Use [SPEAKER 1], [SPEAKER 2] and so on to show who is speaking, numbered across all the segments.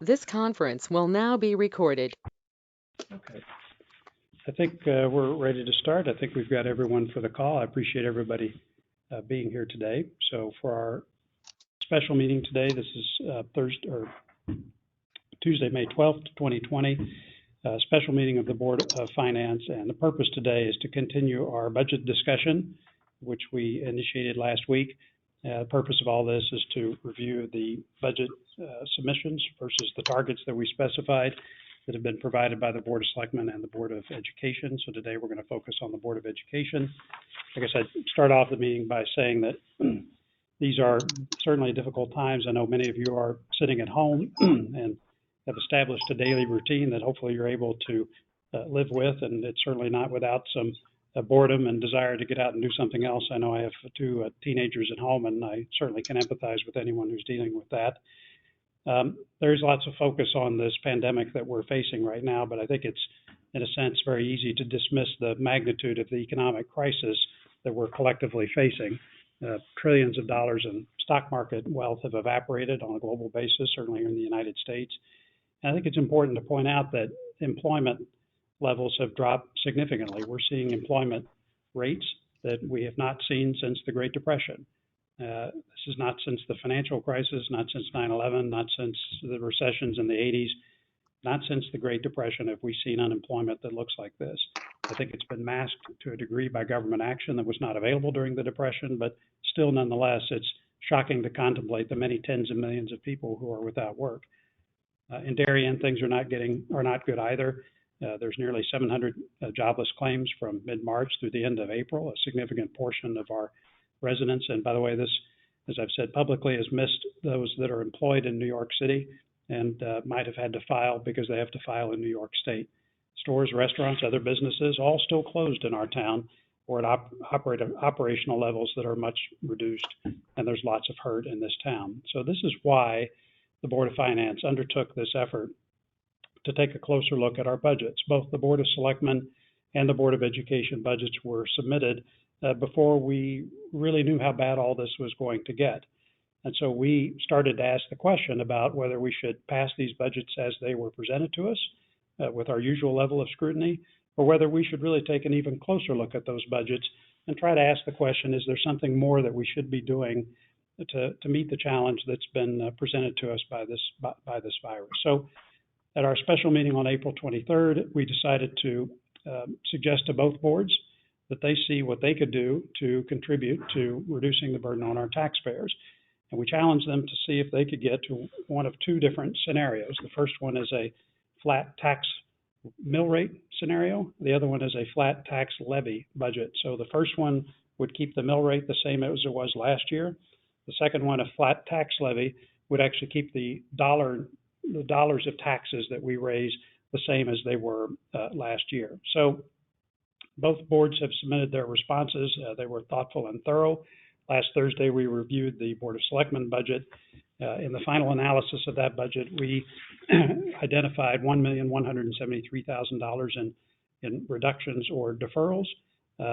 [SPEAKER 1] This conference will now be recorded.
[SPEAKER 2] Okay. I think we're ready to start. I think we've got everyone for the call. I appreciate everybody being here today. So for our special meeting today, this is Tuesday, May 12th, 2020, special meeting of the Board of Finance. And the purpose today is to continue our budget discussion, which we initiated last week. The purpose of all this is to review the budget submissions versus the targets that we specified that have been provided by the Board of Selectmen and the Board of Education. So today we're going to focus on the Board of Education. I guess I'd start off the meeting by saying that these are certainly difficult times. I know many of you are sitting at home and have established a daily routine that hopefully you're able to live with, and it's certainly not without some boredom and desire to get out and do something else. I know I have two teenagers at home, and I certainly can empathize with anyone who's dealing with that. There's lots of focus on this pandemic that we're facing right now, but I think it's, in a sense, very easy to dismiss the magnitude of the economic crisis that we're collectively facing. Trillions of dollars in stock market wealth have evaporated on a global basis, certainly here in the United States. And I think it's important to point out that employment levels have dropped significantly. We're seeing employment rates that we have not seen since the Great Depression. This is not since the financial crisis, not since 9/11, not since the recessions in the 80s, not since the Great Depression have we seen unemployment that looks like this. I think it's been masked to a degree by government action that was not available during the Depression, but still, nonetheless, it's shocking to contemplate the many tens of millions of people who are without work. In Darien, things are not good either. There's nearly 700 jobless claims from mid-March through the end of April. A significant portion of our residents, and by the way, this, as I've said publicly, has missed those that are employed in New York City and might have had to file because they have to file in New York State. Stores, restaurants, other businesses, all still closed in our town or at operational levels that are much reduced, and there's lots of hurt in this town. So this is why the Board of Finance undertook this effort to take a closer look at our budgets. Both the Board of Selectmen and the Board of Education budgets were submitted before we really knew how bad all this was going to get. And so we started to ask the question about whether we should pass these budgets as they were presented to us with our usual level of scrutiny, or whether we should really take an even closer look at those budgets and try to ask the question, is there something more that we should be doing to meet the challenge that's been presented to us by this virus? So at our special meeting on April 23rd, we decided to suggest to both boards that they see what they could do to contribute to reducing the burden on our taxpayers. And we challenged them to see if they could get to one of two different scenarios. The first one is a flat tax mill rate scenario. The other one is a flat tax levy budget. So the first one would keep the mill rate the same as it was last year. The second one, a flat tax levy, would actually keep the dollars of taxes that we raise the same as they were last year. So both boards have submitted their responses. They were thoughtful and thorough. Last Thursday, we reviewed the Board of Selectmen budget. In the final analysis of that budget, we identified $1,173,000 in reductions or deferrals.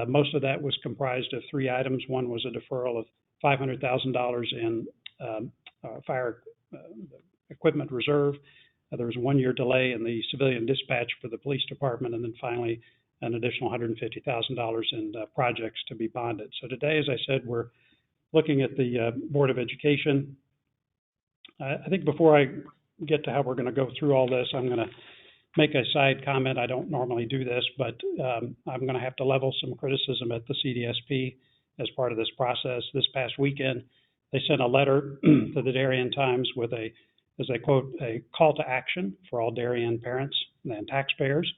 [SPEAKER 2] Most of that was comprised of three items. One was a deferral of $500,000 in fire equipment reserve. There was a 1-year delay in the civilian dispatch for the police department, and then finally an additional $150,000 in projects to be bonded. So today, as I said, we're looking at the Board of Education. I think before I get to how we're going to go through all this, I'm going to make a side comment. I don't normally do this, but I'm going to have to level some criticism at the CDSP as part of this process. This past weekend, they sent a letter to the Darien Times with a, as I quote, a call to action for all Darien parents and taxpayers.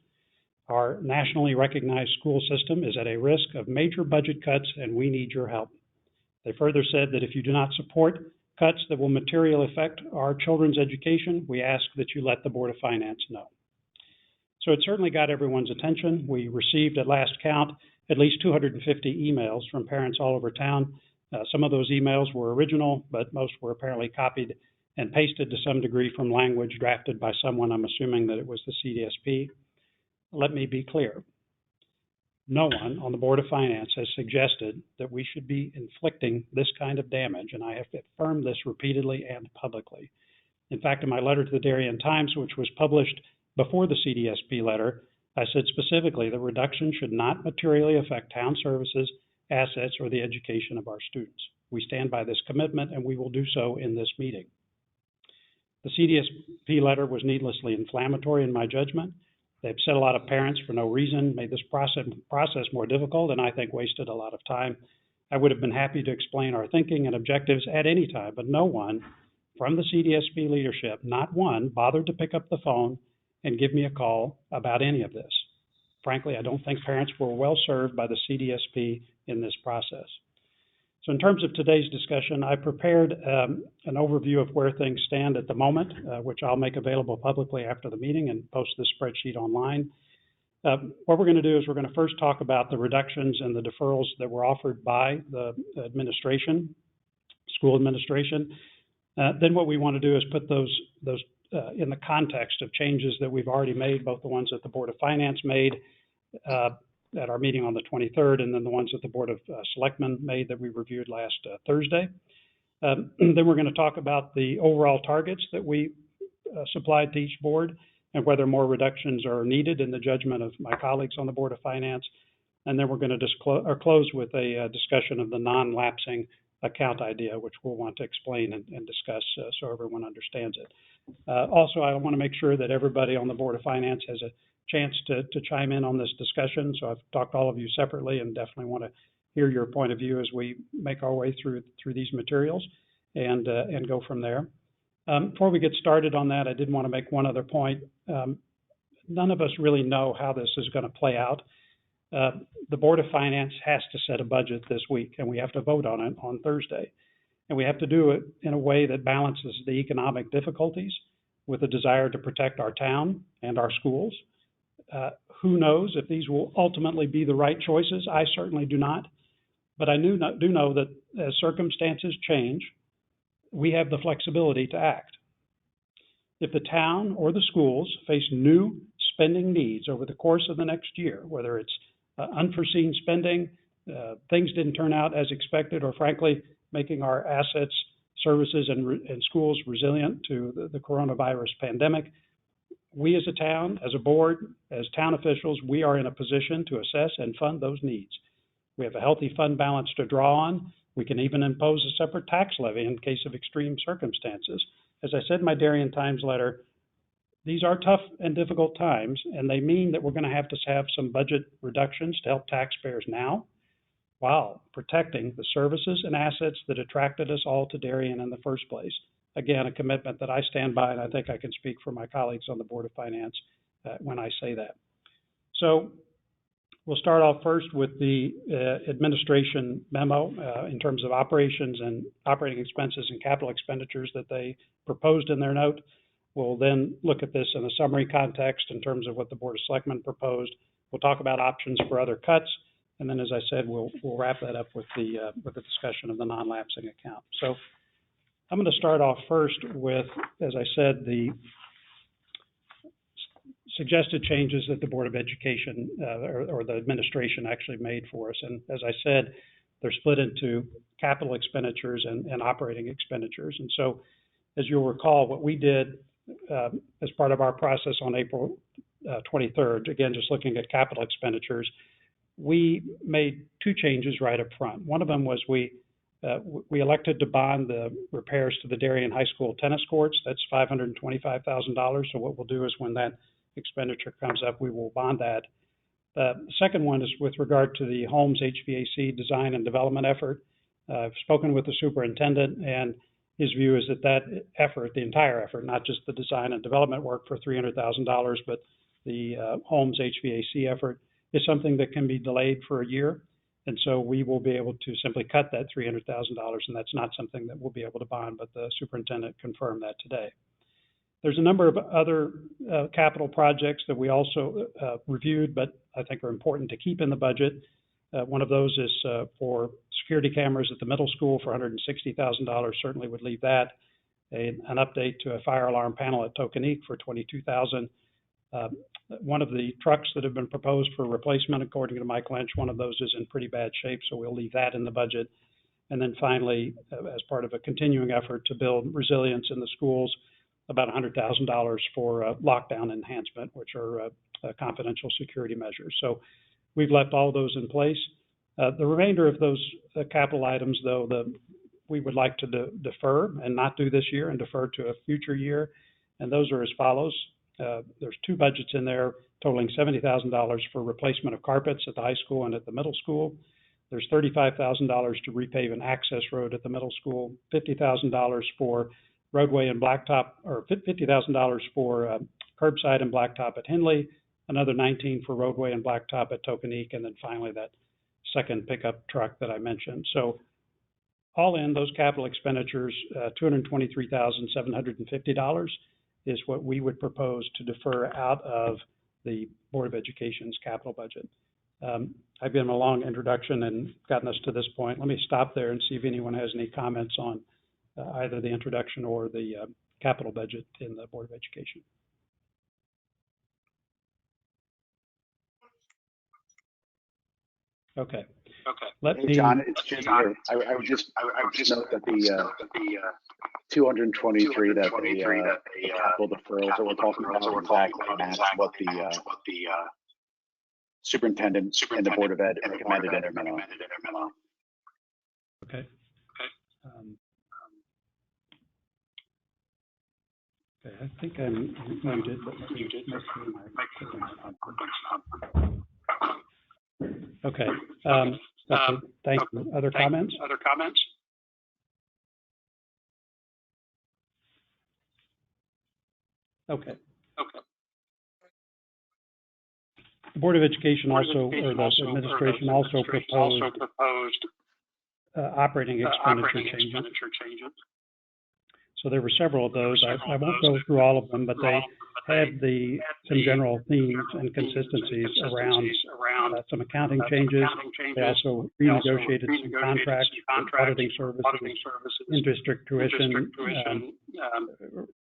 [SPEAKER 2] Our nationally recognized school system is at a risk of major budget cuts, and we need your help. They further said that if you do not support cuts that will materially affect our children's education, we ask that you let the Board of Finance know. So it certainly got everyone's attention. We received, at last count, at least 250 emails from parents all over town. Some of those emails were original, but most were apparently copied and pasted to some degree from language drafted by someone. I'm assuming that it was the CDSP. Let me be clear. No one on the Board of Finance has suggested that we should be inflicting this kind of damage, and I have affirmed this repeatedly and publicly. In fact, in my letter to the Darien Times, which was published before the CDSP letter, I said specifically that reduction should not materially affect town services, assets, or the education of our students. We stand by this commitment, and we will do so in this meeting. The CDSP letter was needlessly inflammatory in my judgment. They upset a lot of parents for no reason, made this process more difficult, and I think wasted a lot of time. I would have been happy to explain our thinking and objectives at any time, but no one from the CDSP leadership, not one, bothered to pick up the phone and give me a call about any of this. Frankly, I don't think parents were well served by the CDSP in this process. So in terms of today's discussion, I prepared an overview of where things stand at the moment, which I'll make available publicly after the meeting and post this spreadsheet online. What we're going to do is we're going to first talk about the reductions and the deferrals that were offered by the administration, school administration. Then what we want to do is put those in the context of changes that we've already made, both the ones that the Board of Finance made at our meeting on the 23rd, and then the ones that the Board of Selectmen made that we reviewed last Thursday. Then we're going to talk about the overall targets that we supplied to each board and whether more reductions are needed in the judgment of my colleagues on the Board of Finance. And then we're going to close with a discussion of the non-lapsing account idea, which we'll want to explain and discuss so everyone understands it. Also, I want to make sure that everybody on the Board of Finance has a chance to chime in on this discussion. So I've talked to all of you separately and definitely want to hear your point of view as we make our way through these materials and go from there. Before we get started on that, I did want to make one other point. None of us really know how this is going to play out. The Board of Finance has to set a budget this week, and we have to vote on it on Thursday. And we have to do it in a way that balances the economic difficulties with the desire to protect our town and our schools. Who knows if these will ultimately be the right choices? I certainly do not. But I do know that as circumstances change, we have the flexibility to act. If the town or the schools face new spending needs over the course of the next year, whether it's unforeseen spending, things didn't turn out as expected, or frankly, making our assets, services, and schools resilient to the coronavirus pandemic, we as a town, as a board, as town officials, we are in a position to assess and fund those needs. We have a healthy fund balance to draw on. We can even impose a separate tax levy in case of extreme circumstances. As I said in my Darien Times letter, these are tough and difficult times, and they mean that we're going to have some budget reductions to help taxpayers now, while protecting the services and assets that attracted us all to Darien in the first place. Again, a commitment that I stand by, and I think I can speak for my colleagues on the Board of Finance when I say that. So we'll start off first with the administration memo in terms of operations and operating expenses and capital expenditures that they proposed in their note. We'll then look at this in a summary context in terms of what the Board of Selectmen proposed. We'll talk about options for other cuts. And then, as I said, we'll wrap that up with the discussion of the non-lapsing account. So I'm going to start off first with, as I said, the suggested changes that the Board of Education or the administration actually made for us. And as I said, they're split into capital expenditures and operating expenditures. And so, as you'll recall, what we did as part of our process on April 23rd, again, just looking at capital expenditures, we made two changes right up front. One of them was we elected to bond the repairs to the Darien High School tennis courts. That's $525,000. So what we'll do is when that expenditure comes up, we will bond that. The second one is with regard to the Holmes HVAC design and development effort. I've spoken with the superintendent, and his view is that effort, the entire effort, not just the design and development work for $300,000, but the Holmes HVAC effort, is something that can be delayed for a year. And so we will be able to simply cut that $300,000, and that's not something that we'll be able to bond, but the superintendent confirmed that today. There's a number of other capital projects that we also reviewed, but I think are important to keep in the budget. One of those is for security cameras at the middle school for $160,000. Certainly would leave that. An update to a fire alarm panel at Tokenique for $22,000. One of the trucks that have been proposed for replacement, according to Mike Lynch, one of those is in pretty bad shape, so we'll leave that in the budget. And then finally, as part of a continuing effort to build resilience in the schools, about $100,000 for lockdown enhancement, which are confidential security measures. So we've left all those in place. The remainder of those capital items, though, we would like to defer and not do this year and defer to a future year. And those are as follows. There's two budgets in there totaling $70,000 for replacement of carpets at the high school and at the middle school. There's $35,000 to repave an access road at the middle school, $50,000 for roadway and blacktop, or $50,000 for curbside and blacktop at Henley, another $19,000 for roadway and blacktop at Tokenique, and then finally that second pickup truck that I mentioned. So all in, those capital expenditures, $223,750 is what we would propose to defer out of the Board of Education's capital budget. I've given a long introduction and gotten us to this point. Let me stop there and see if anyone has any comments on either the introduction or the capital budget in the Board of Education. Okay.
[SPEAKER 3] Hey, John, it's Jim here. I would just note that the 223 that the capital deferrals that we're talking about exactly match what the superintendent and the Board of Ed recommended in their memo.
[SPEAKER 2] Okay. Okay, I think I'm muted, but let me just make sure my okay. Thank you. Other comments? Okay. The Board of Education also, or the administration also proposed operating expenditure changes. So there were several of those. I won't go through all of them, but they had some general themes and consistencies around some accounting changes. They also renegotiated some contracts, auditing services, in-district tuition,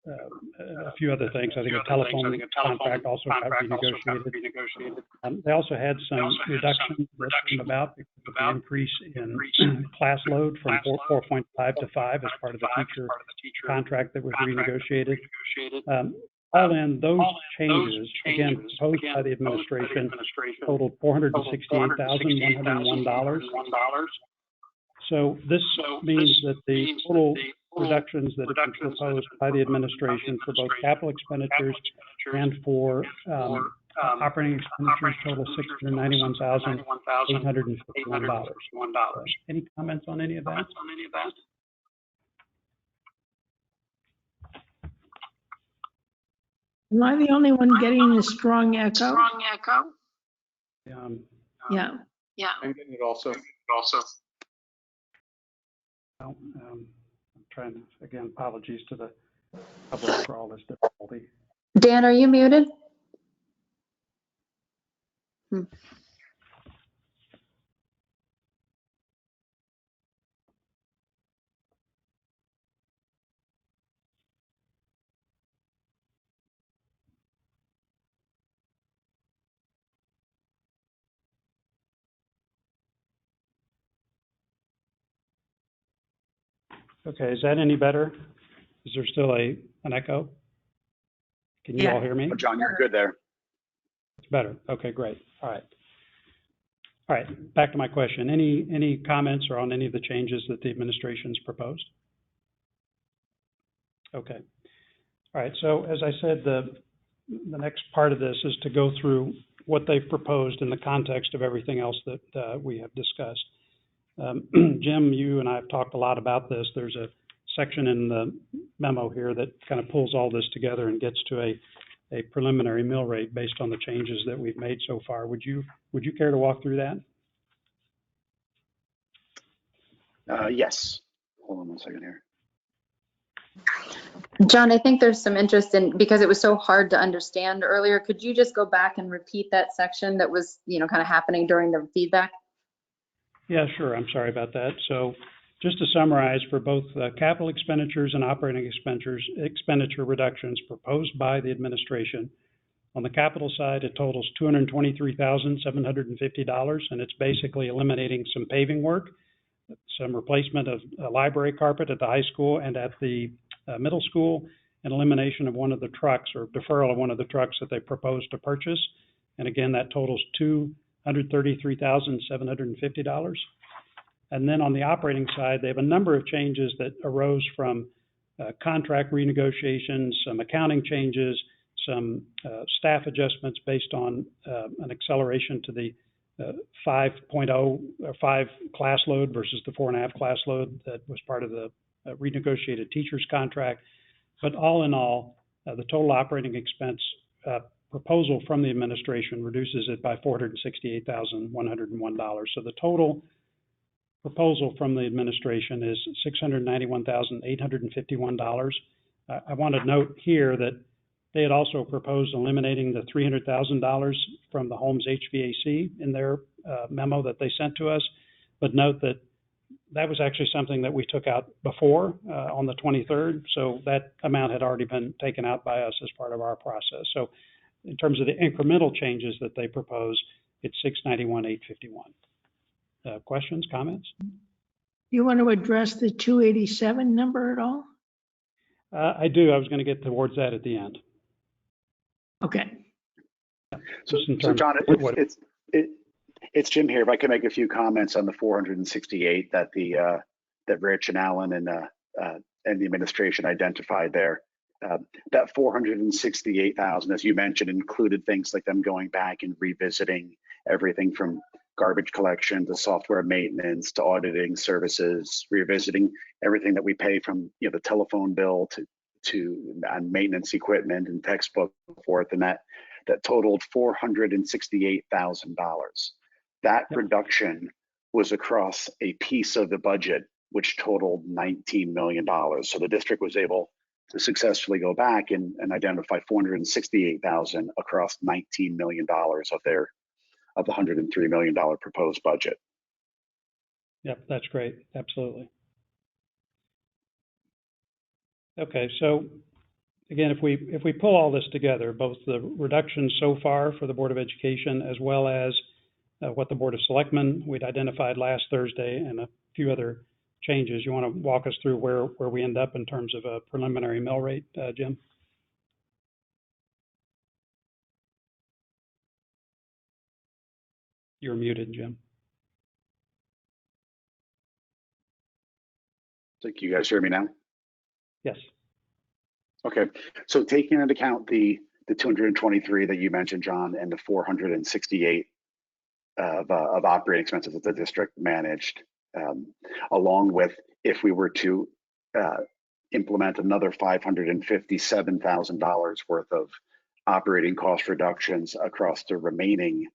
[SPEAKER 2] a few other things. I think a telephone contract also got renegotiated. They also had some reductions that came about because of the increase in class load from 4.5 to 5 as part of the teacher contract that was renegotiated. All in, those changes, again, proposed by the administration, totaled $468,101. So this means that the total reductions that have been proposed by the administration for both capital expenditures and for operating expenditures total $691,851. Any comments on any of that?
[SPEAKER 4] Am I the only one getting the strong echo? Yeah.
[SPEAKER 5] I'm getting it also.
[SPEAKER 2] Well, I'm trying to, again, apologies to the public for all this difficulty.
[SPEAKER 6] Dan, are you muted?
[SPEAKER 2] Okay, is that any better? Is there still an echo? Can you all hear me?
[SPEAKER 3] Oh, John, you're good there.
[SPEAKER 2] It's better. Okay, great. All right, back to my question. Any comments or on any of the changes that the administration's proposed? Okay. All right, so as I said, the next part of this is to go through what they've proposed in the context of everything else that we have discussed. Jim, you and I have talked a lot about this. There's a section in the memo here that kind of pulls all this together and gets to a preliminary mill rate based on the changes that we've made so far. Would you care to walk through that?
[SPEAKER 3] Yes. Hold on one second here.
[SPEAKER 6] John, I think there's some interest in, because it was so hard to understand earlier, could you just go back and repeat that section that was, kind of happening during the feedback?
[SPEAKER 2] Yeah, sure. I'm sorry about that. So just to summarize, for both capital expenditures and operating expenditure reductions proposed by the administration, on the capital side, it totals $223,750, and it's basically eliminating some paving work, some replacement of a library carpet at the high school and at the middle school, and elimination of one of the trucks or deferral of one of the trucks that they proposed to purchase. And again, that totals $233,750. And then on the operating side, they have a number of changes that arose from contract renegotiations, some accounting changes, some staff adjustments based on an acceleration to the 5.0 or 5 class load versus the 4.5 class load that was part of the renegotiated teachers contract. But all in all, the total operating expense proposal from the administration reduces it by $468,101. So the total proposal from the administration is $691,851. I want to note here that they had also proposed eliminating the $300,000 from the home's HVAC in their memo that they sent to us. But note that that was actually something that we took out before on the 23rd. So that amount had already been taken out by us as part of our process. So in terms of the incremental changes that they propose, it's $691,851. Questions, comments?
[SPEAKER 4] You want to address the 287 number at all?
[SPEAKER 2] I do. I was going to get towards that at the end.
[SPEAKER 4] Okay.
[SPEAKER 3] So John, it's Jim here. If I could make a few comments on the 468 that that Rich and Alan and the administration identified there. That 468,000, as you mentioned, included things like them going back and revisiting everything from garbage collection to software maintenance to auditing services, revisiting everything that we pay from the telephone bill to maintenance equipment and textbook and forth, and that totaled $468,000. That reduction was across a piece of the budget which totaled $19 million. So the district was able to successfully go back and identify $468,000 across $19 million of the $103 million proposed budget.
[SPEAKER 2] Yep, that's great. Absolutely. Okay, so again, if we pull all this together, both the reductions so far for the Board of Education as well as what the Board of Selectmen we'd identified last Thursday and a few other changes, you want to walk us through where we end up in terms of a preliminary mill rate, Jim? You're muted, Jim.
[SPEAKER 3] Can you guys hear me now?
[SPEAKER 2] Yes.
[SPEAKER 3] Okay, so taking into account the 223 that you mentioned, John, and the 468 of operating expenses that the district managed, along with if we were to implement another $557,000 worth of operating cost reductions across the remaining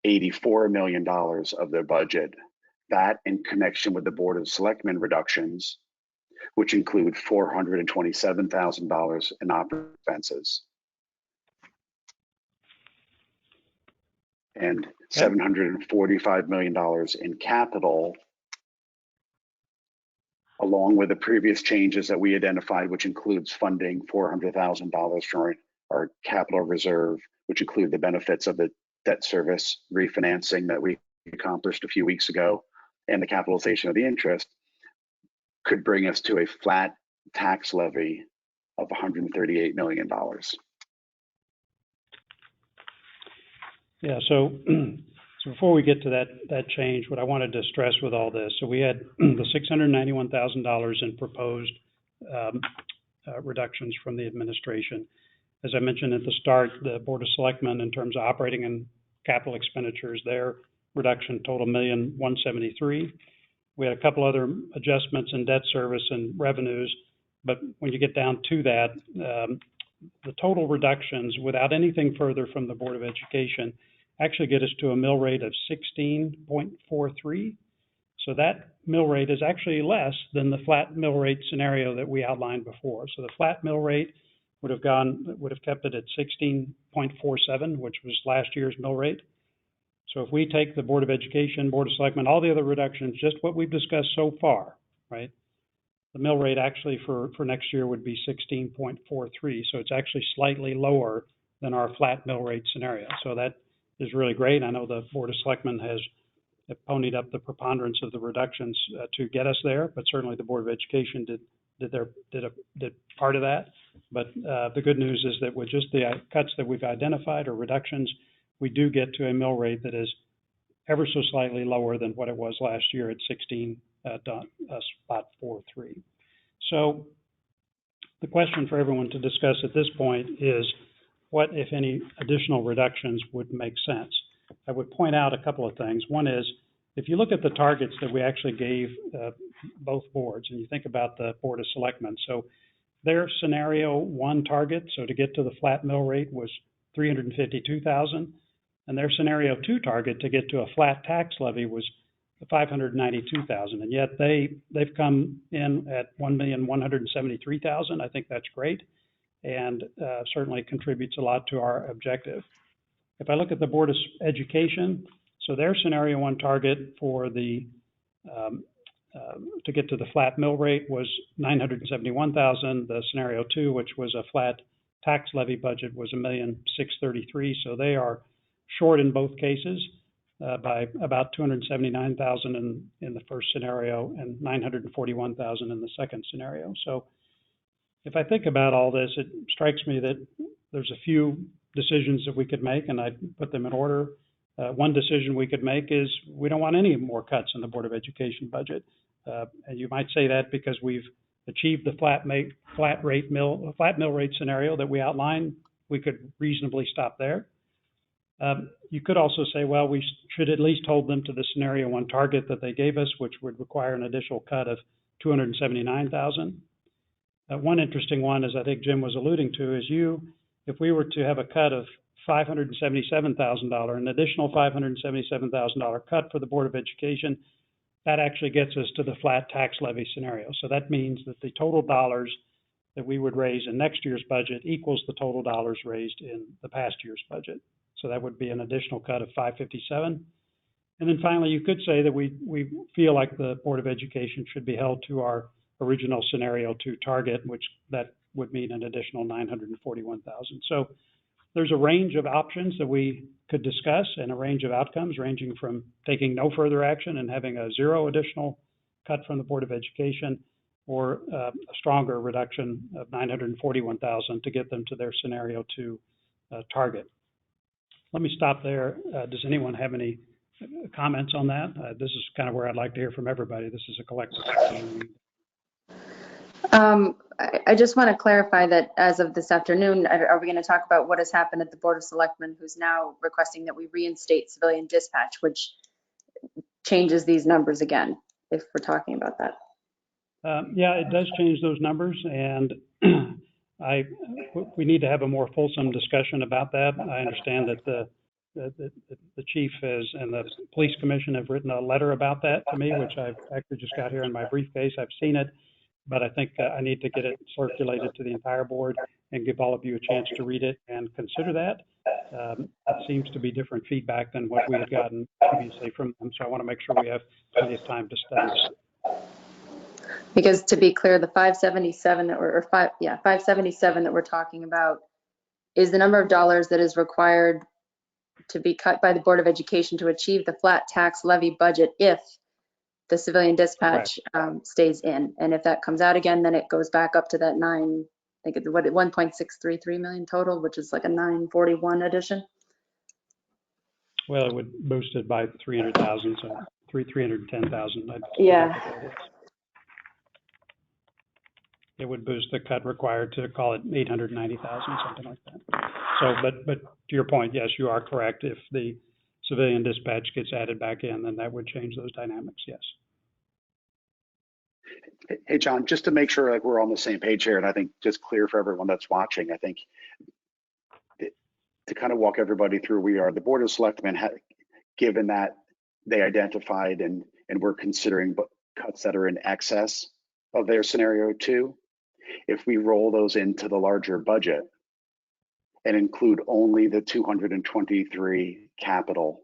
[SPEAKER 3] $84 million of their budget, that in connection with the Board of Selectmen reductions, which include $427,000 in operating expenses and $745 million in capital, along with the previous changes that we identified, which includes funding $400,000 from our capital reserve, which include the benefits of the debt service refinancing that we accomplished a few weeks ago, and the capitalization of the interest, could bring us to a flat tax levy of $138 million.
[SPEAKER 2] Yeah, so before we get to that change, what I wanted to stress with all this, so we had the $691,000 in proposed reductions from the administration. As I mentioned at the start, the Board of Selectmen, in terms of operating and capital expenditures, their reduction total $1,173,000. We had a couple other adjustments in debt service and revenues, but when you get down to that, the total reductions without anything further from the Board of Education actually get us to a mill rate of 16.43. So that mill rate is actually less than the flat mill rate scenario that we outlined before. So the flat mill rate would have kept it at 16.47, which was last year's mill rate. So if we take the Board of Education, Board of Selectmen, all the other reductions, just what we've discussed so far, right? The mill rate actually for next year would be 16.43. So it's actually slightly lower than our flat mill rate scenario. So that is really great. I know the Board of Selectmen has ponied up the preponderance of the reductions to get us there, but certainly the Board of Education did did part of that. But the good news is that with just the cuts that we've identified or reductions, we do get to a mill rate that is ever so slightly lower than what it was last year at 16.43. So the question for everyone to discuss at this point is what, if any, additional reductions would make sense. I would point out a couple of things. One is, if you look at the targets that we actually gave both boards, and you think about the Board of Selectmen, so their scenario 1 target, so to get to the flat mill rate, was 352,000, and their scenario 2 target to get to a flat tax levy was 592,000, and yet they've come in at 1,173,000. I think that's great, and certainly contributes a lot to our objective. If I look at the Board of Education, so their scenario 1 target for the to get to the flat mill rate was 971,000. The scenario 2, which was a flat tax levy budget, was 1,633,000. So they are short in both cases by about 279,000 in the first scenario and 941,000 in the second scenario. So if I think about all this, it strikes me that there's a few decisions that we could make, and I'd put them in order. One decision we could make is we don't want any more cuts in the Board of Education budget. And you might say that because we've achieved the flat mill rate scenario that we outlined, we could reasonably stop there. You could also say, well, we should at least hold them to the scenario 1 target that they gave us, which would require an additional cut of 279,000. One interesting one, as I think Jim was alluding to, is if we were to have a cut of $577,000, an additional $577,000 cut for the Board of Education, that actually gets us to the flat tax levy scenario. So that means that the total dollars that we would raise in next year's budget equals the total dollars raised in the past year's budget. So that would be an additional cut of 557. And then finally, you could say that we feel like the Board of Education should be held to our original scenario 2 target, which that would mean an additional 941,000. So there's a range of options that we could discuss and a range of outcomes ranging from taking no further action and having a 0 additional cut from the Board of Education, or a stronger reduction of 941,000 to get them to their scenario 2 target. Let me stop there. Does anyone have any comments on that? This is kind of where I'd like to hear from everybody. This is a collective action.
[SPEAKER 6] I just want to clarify that as of this afternoon, are we going to talk about what has happened at the Board of Selectmen, who's now requesting that we reinstate civilian dispatch, which changes these numbers again, if we're talking about that?
[SPEAKER 2] Yeah, it does change those numbers, and we need to have a more fulsome discussion about that. I understand that the chief and the police commission have written a letter about that to me, which I've actually just got here in my briefcase. I've seen it, but I think I need to get it circulated to the entire board and give all of you a chance to read it and consider that. It seems to be different feedback than what we had gotten previously from them, so I want to make sure we have plenty of time to study that.
[SPEAKER 6] Because to be clear, the 577 577 that we're talking about is the number of dollars that is required to be cut by the Board of Education to achieve the flat tax levy budget if the civilian dispatch stays in. And if that comes out again, then it goes back up to that 1.633 million total, which is like a 941 addition.
[SPEAKER 2] Well, it would boost it by 300,000, so 310,000.
[SPEAKER 6] Yeah.
[SPEAKER 2] It would boost the cut required to call it 890,000, something like that. So, but to your point, yes, you are correct. If the civilian dispatch gets added back in, then that would change those dynamics, yes.
[SPEAKER 3] Hey, John, just to make sure like we're on the same page here, and I think just clear for everyone that's watching, I think to kind of walk everybody through, the Board of Selectmen, given that they identified and we're considering cuts that are in excess of their scenario 2, if we roll those into the larger budget and include only the 223 capital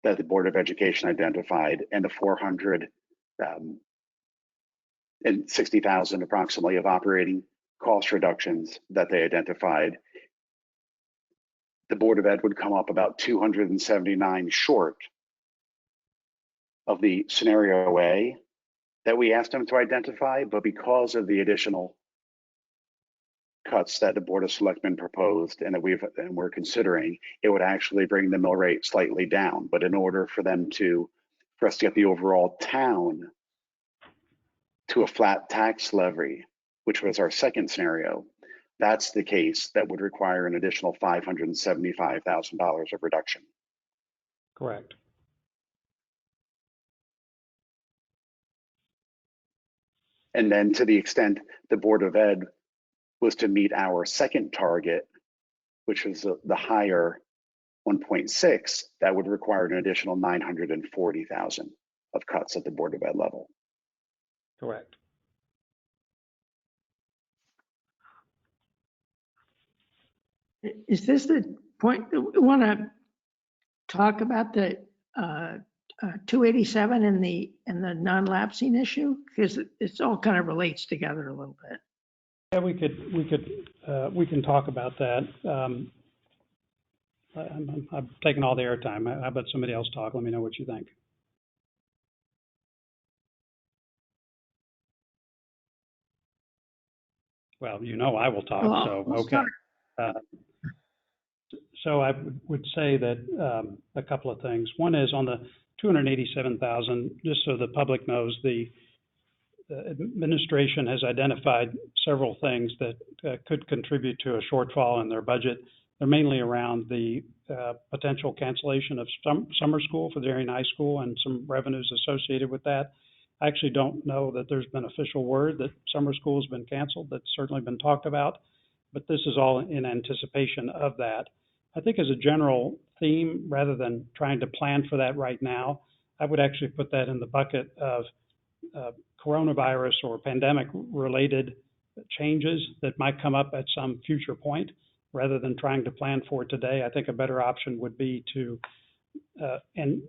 [SPEAKER 3] that the Board of Education identified and the 460,000 approximately of operating cost reductions that they identified, the Board of Ed would come up about 279 short of the scenario A that we asked them to identify, but because of the additional cuts that the Board of Selectmen proposed and that we're considering, it would actually bring the mill rate slightly down. But in order for us to get the overall town to a flat tax levy, which was our second scenario, that's the case that would require an additional $575,000 of reduction.
[SPEAKER 2] Correct.
[SPEAKER 3] And then to the extent the Board of Ed was to meet our second target, which was the higher 1.6, that would require an additional 940,000 of cuts at the Board of Ed level.
[SPEAKER 2] Correct.
[SPEAKER 4] Is this the point that we want to talk about the 287 and the non-lapsing issue? Because it's all kind of relates together a little bit.
[SPEAKER 2] Yeah, we can talk about that. I'm taking all the airtime. How about somebody else talk? Let me know what you think. Well, you know I will talk, so okay. So I would say that a couple of things. One is on the 287,000, just so the public knows, the administration has identified several things that could contribute to a shortfall in their budget. They're mainly around the potential cancellation of summer school for the Darien High School and some revenues associated with that. I actually don't know that there's been official word that summer school has been canceled. That's certainly been talked about, but this is all in anticipation of that. I think as a general theme, rather than trying to plan for that right now, I would actually put that in the bucket of coronavirus or pandemic related changes that might come up at some future point. Rather than trying to plan for it today, I think a better option would be to and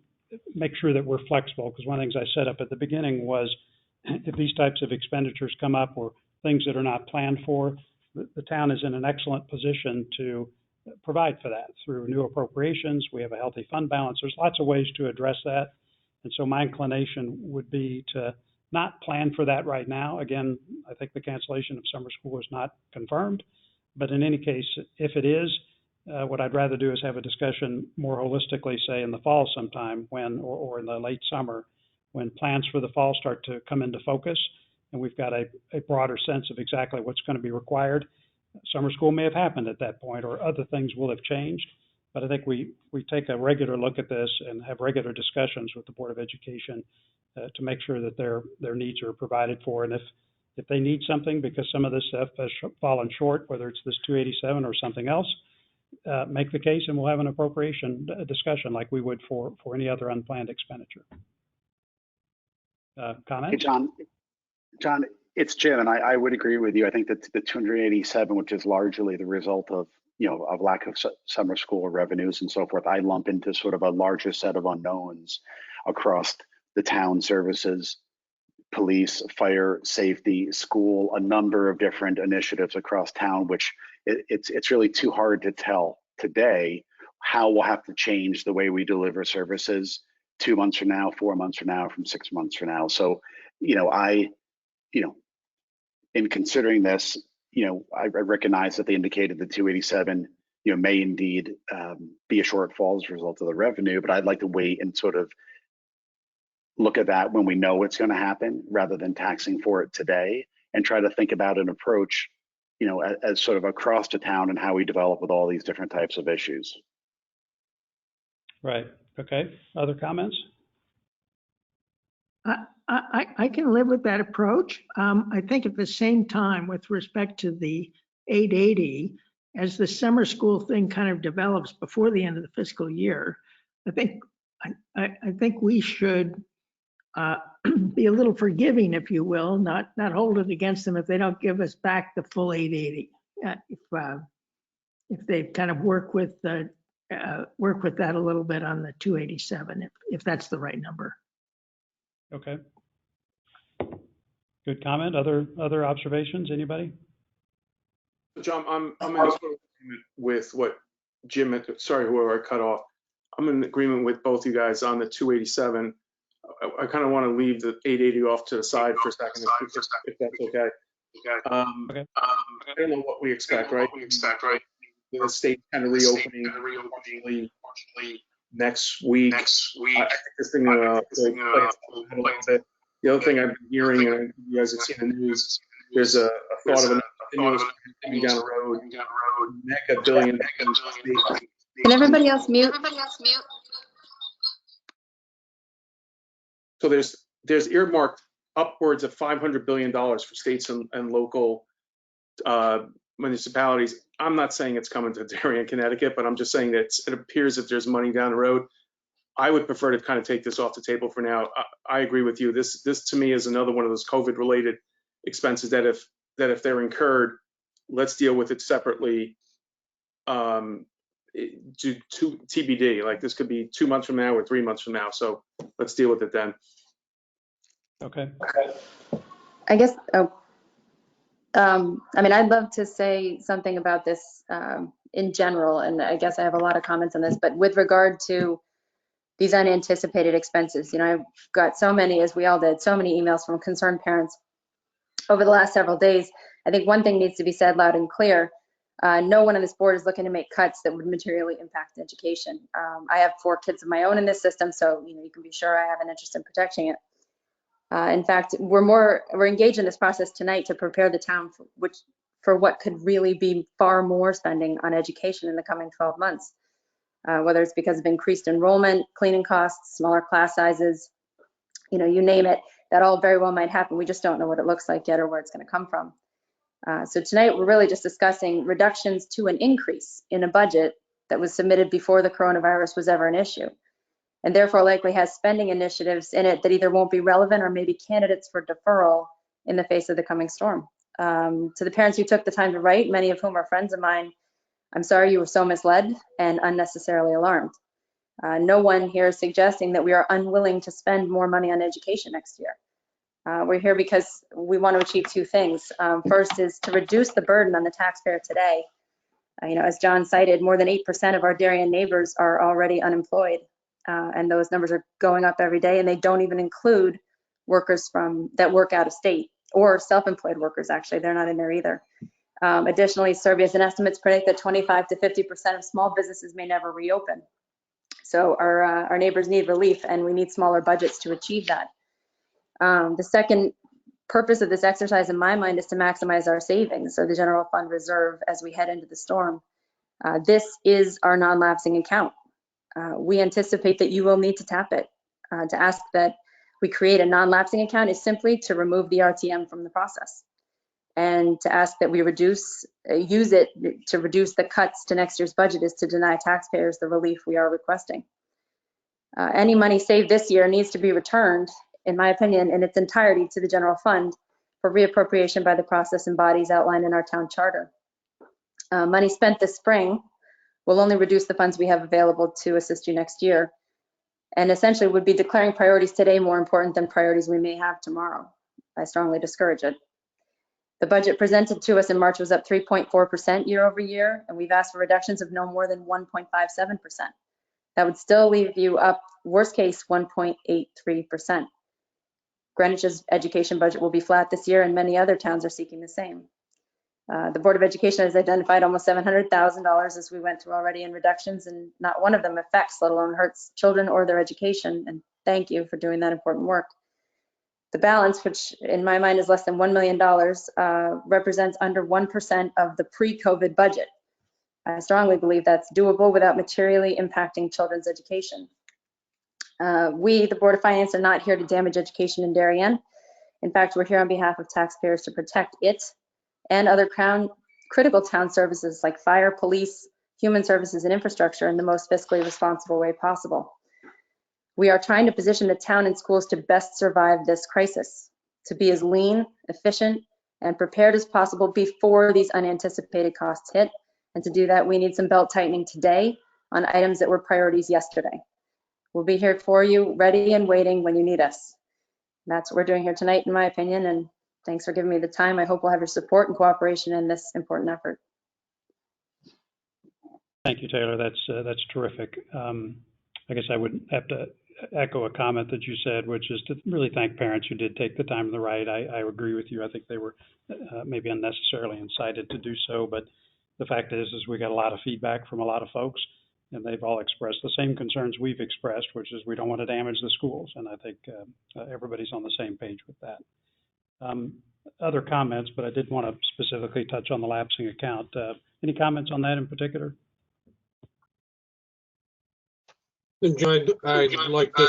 [SPEAKER 2] make sure that we're flexible, because one of the things I set up at the beginning was if these types of expenditures come up or things that are not planned for, the town is in an excellent position to provide for that through new appropriations. We have a healthy fund balance. There's lots of ways to address that. And so my inclination would be to not plan for that right now. Again, I think the cancellation of summer school is not confirmed. But in any case, if it is, what I'd rather do is have a discussion more holistically, say in the fall sometime when, or in the late summer, when plans for the fall start to come into focus and we've got a broader sense of exactly what's going to be required. Summer school may have happened at that point, or other things will have changed. But I think we take a regular look at this and have regular discussions with the Board of Education to make sure that their needs are provided for. And if they need something because some of this stuff has fallen short, whether it's this 287 or something else, make the case and we'll have an appropriation discussion like we would for any other unplanned expenditure. Comment?
[SPEAKER 3] Hey, John, it's Jim, and I would agree with you. I think that the 287, which is largely the result of of lack of summer school revenues and so forth, I lump into sort of a larger set of unknowns across the town services, police, fire, safety, school, a number of different initiatives across town, which it's really too hard to tell today how we'll have to change the way we deliver services 2 months from now, 4 months from now, from 6 months from now. So, in considering this, I recognize that they indicated the 287, may indeed be a shortfall as a result of the revenue, but I'd like to wait and sort of look at that when we know what's going to happen rather than taxing for it today, and try to think about an approach, as sort of across the town and how we develop with all these different types of issues.
[SPEAKER 2] Right. Okay. Other comments?
[SPEAKER 4] I can live with that approach. I think at the same time, with respect to the 880, as the summer school thing kind of develops before the end of the fiscal year, I think we should be a little forgiving, if you will, not hold it against them if they don't give us back the full 880. If they kind of work with that a little bit on the 287, if that's the right number.
[SPEAKER 2] Okay. Good comment. Other observations? Anybody?
[SPEAKER 5] John, I'm in agreement with what Jim, sorry, whoever I cut off. I'm in agreement with both you guys on the 287. I kind of want to leave the 880 off to the side for a second, if that's okay.
[SPEAKER 2] Okay.
[SPEAKER 5] I don't know what we expect, right? The state kind of reopening next week. I think this thing will play itself out a little bit. The other thing I've been hearing, and you guys have seen the news, there's a thought of another stimulus coming down the road, mega billion.
[SPEAKER 6] Can everybody else mute?
[SPEAKER 5] So there's earmarked upwards of $500 billion for states and local municipalities. I'm not saying it's coming to Darien, Connecticut, but I'm just saying that it appears that there's money down the road. I would prefer to kind of take this off the table for now. I agree with you. This to me is another one of those COVID-related expenses that if they're incurred, let's deal with it separately. To TBD, like this could be 2 months from now or 3 months from now. So let's deal with it then.
[SPEAKER 2] Okay.
[SPEAKER 6] I guess, I mean, I'd love to say something about this in general, and I guess I have a lot of comments on this, but with regard to these unanticipated expenses, you know, I've got so many, as we all did, so many emails from concerned parents over the last several days. I think one thing needs to be said loud and clear. No one on this board is looking to make cuts that would materially impact education. I have 4 kids of my own in this system, so you know, you can be sure I have an interest in protecting it. In fact, we're engaged in this process tonight to prepare the town for what could really be far more spending on education in the coming 12 months, whether it's because of increased enrollment, cleaning costs, smaller class sizes, you know, you name it, that all very well might happen. We just don't know what it looks like yet or where it's going to come from. So tonight we're really just discussing reductions to an increase in a budget that was submitted before the coronavirus was ever an issue, and therefore likely has spending initiatives in it that either won't be relevant or maybe candidates for deferral in the face of the coming storm. To the parents who took the time to write, many of whom are friends of mine, I'm sorry you were so misled and unnecessarily alarmed. No one here is suggesting that we are unwilling to spend more money on education next year. We're here because we want to achieve 2 things. First is to reduce the burden on the taxpayer today. You know, as John cited, more than 8% of our Darien neighbors are already unemployed, and those numbers are going up every day, and they don't even include workers that work out of state or self-employed workers. Actually, they're not in there either. Additionally, surveys and estimates predict that 25 to 50% of small businesses may never reopen. So our neighbors need relief, and we need smaller budgets to achieve that. The second purpose of this exercise in my mind is to maximize our savings, so the general fund reserve, as we head into the storm. This is our non-lapsing account. We anticipate that you will need to tap it. To ask that we create a non-lapsing account is simply to remove the RTM from the process. And to ask that we use it to reduce the cuts to next year's budget is to deny taxpayers the relief we are requesting. Any money saved this year needs to be returned, in my opinion, in its entirety to the general fund for reappropriation by the process and bodies outlined in our town charter. Money spent this spring will only reduce the funds we have available to assist you next year, and essentially would be declaring priorities today more important than priorities we may have tomorrow. I strongly discourage it. The budget presented to us in March was up 3.4% year over year, and we've asked for reductions of no more than 1.57%. That would still leave you up, worst case, 1.83%. Greenwich's education budget will be flat this year, and many other towns are seeking the same. The Board of Education has identified almost $700,000 as we went through already in reductions, and not one of them affects, let alone hurts, children or their education, and thank you for doing that important work. The balance, which in my mind is less than $1 million, represents under 1% of the pre-COVID budget. I strongly believe that's doable without materially impacting children's education. We, the Board of Finance, are not here to damage education in Darien. In fact, we're here on behalf of taxpayers to protect it and other critical town services like fire, police, human services, and infrastructure in the most fiscally responsible way possible. We are trying to position the town and schools to best survive this crisis, to be as lean, efficient, and prepared as possible before these unanticipated costs hit. And to do that, we need some belt tightening today on items that were priorities yesterday. We'll be here for you, ready and waiting when you need us. And that's what we're doing here tonight, in my opinion, and thanks for giving me the time. I hope we'll have your support and cooperation in this important effort.
[SPEAKER 2] Thank you, Taylor. That's terrific. I guess I would have to echo a comment that you said, which is to really thank parents who did take the time to write. I agree with you. I think they were maybe unnecessarily incited to do so, but the fact is we got a lot of feedback from a lot of folks, and they've all expressed the same concerns we've expressed, which is we don't want to damage the schools, and I think everybody's on the same page with that. Other comments, but I did want to specifically touch on the lapsing account. Any comments on that in particular?
[SPEAKER 7] And John, I'd like to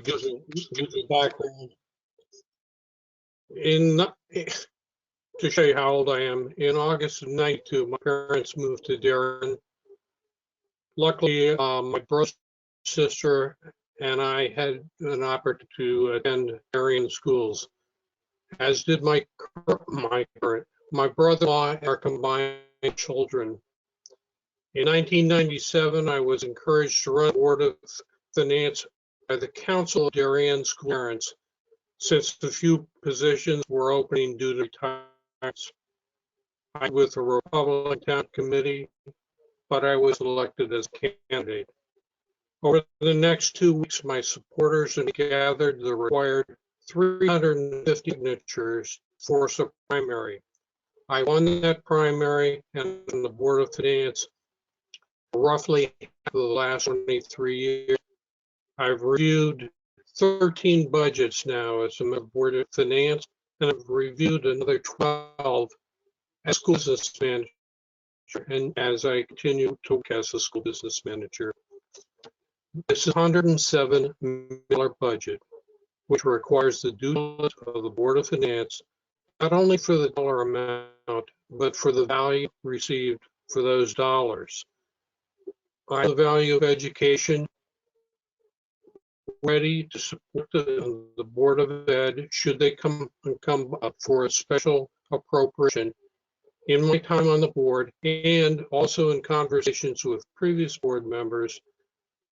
[SPEAKER 7] give you background. To show you how old I am, in August of '92, my parents moved to Darien. Luckily, my brother, sister, and I had an opportunity to attend Darien schools, as did my brother-in-law and our combined children. In 1997, I was encouraged to run the Board of Finance by the Council of Darien School Parents, since the few positions were opening due to retirements. I was with the Republican Town Committee, but I was elected as a candidate. Over the next 2 weeks, my supporters gathered the required 350 signatures for a primary. I won that primary, and the Board of Finance roughly for the last 23 years. I've reviewed 13 budgets now as a member of the Board of Finance, and I've reviewed another 12 as school business manager, and as I continue to work as a school business manager. This is a $107 million budget, which requires the due diligence of the Board of Finance, not only for the dollar amount, but for the value received for those dollars. I have the value of education, ready to support the Board of Ed should they come up for a special appropriation. In my time on the board, and also in conversations with previous board members,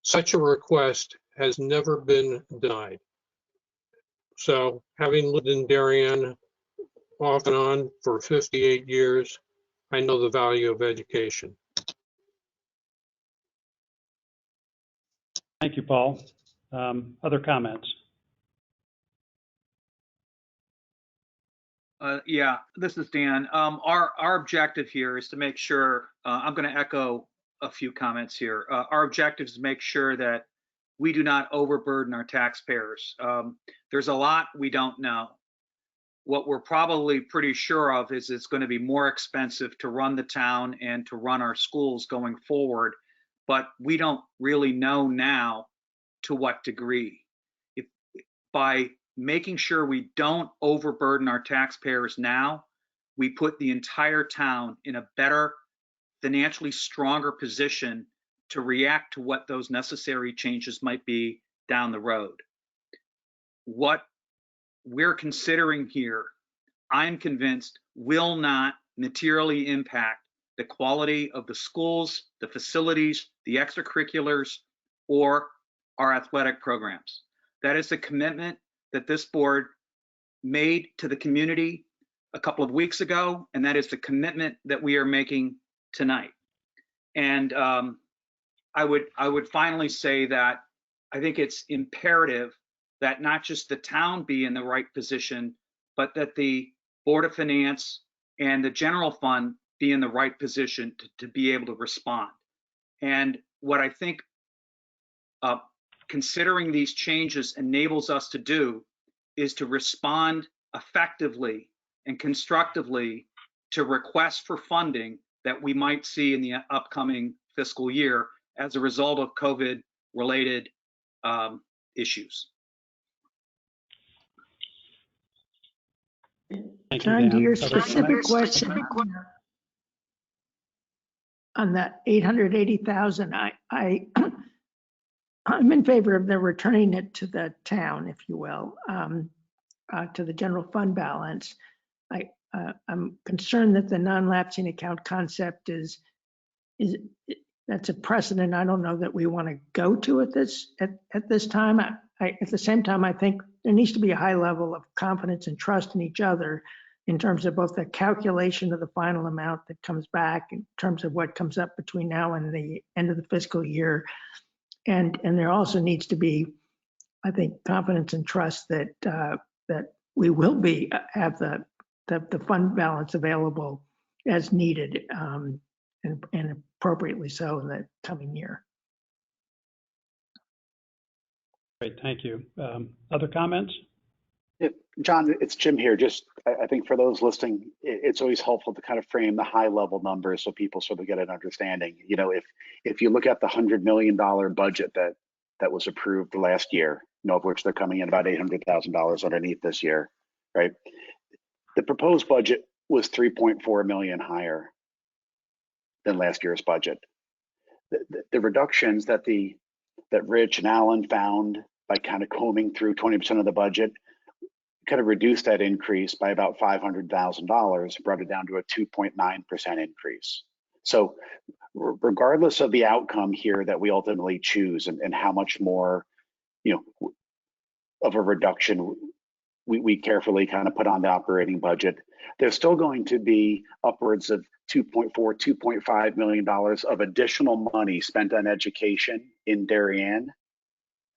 [SPEAKER 7] such a request has never been denied. So, having lived in Darien off and on for 58 years, I know the value of education.
[SPEAKER 2] Thank you, Paul. Other comments?
[SPEAKER 8] Yeah, this is Dan. Our objective here is to make sure, I'm going to echo a few comments here. Our objective is to make sure that we do not overburden our taxpayers. There's a lot we don't know. What we're probably pretty sure of is it's going to be more expensive to run the town and to run our schools going forward, but we don't really know now to what degree. By making sure we don't overburden our taxpayers now, we put the entire town in a better, financially stronger position to react to what those necessary changes might be down the road. What we're considering here, I'm convinced, will not materially impact the quality of the schools, the facilities, the extracurriculars, or our athletic programs. That is the commitment that this board made to the community a couple of weeks ago, and that is the commitment that we are making tonight. And I would finally say that I think it's imperative that not just the town be in the right position, but that the Board of Finance and the general fund be in the right position to be able to respond. And what I think considering these changes enables us to do is to respond effectively and constructively to requests for funding that we might see in the upcoming fiscal year as a result of COVID-related issues.
[SPEAKER 4] John, to your specific question on that 880,000, I'm in favor of them returning it to the town, if you will, to the general fund balance. I'm concerned that the non-lapsing account concept is that's a precedent I don't know that we want to go to at this time. At the same time, I think there needs to be a high level of confidence and trust in each other in terms of both the calculation of the final amount that comes back, in terms of what comes up between now and the end of the fiscal year. And there also needs to be I think, confidence and trust that that we will have the fund balance available as needed, and appropriately so in the coming year.
[SPEAKER 2] Great, thank you. Other comments?
[SPEAKER 3] Yeah, John, it's Jim here. Just, I think for those listening, it's always helpful to kind of frame the high level numbers so people sort of get an understanding. You know, if you look at the $100 million budget that was approved last year, you know, of which they're coming in about $800,000 underneath this year, right? The proposed budget was 3.4 million higher than last year's budget. The reductions that Rich and Alan found by kind of combing through 20% of the budget kind of reduced that increase by about $500,000, brought it down to a 2.9% increase. So regardless of the outcome here that we ultimately choose and how much more, you know, of a reduction we carefully kind of put on the operating budget, there's still going to be upwards of $2.5 million of additional money spent on education in Darien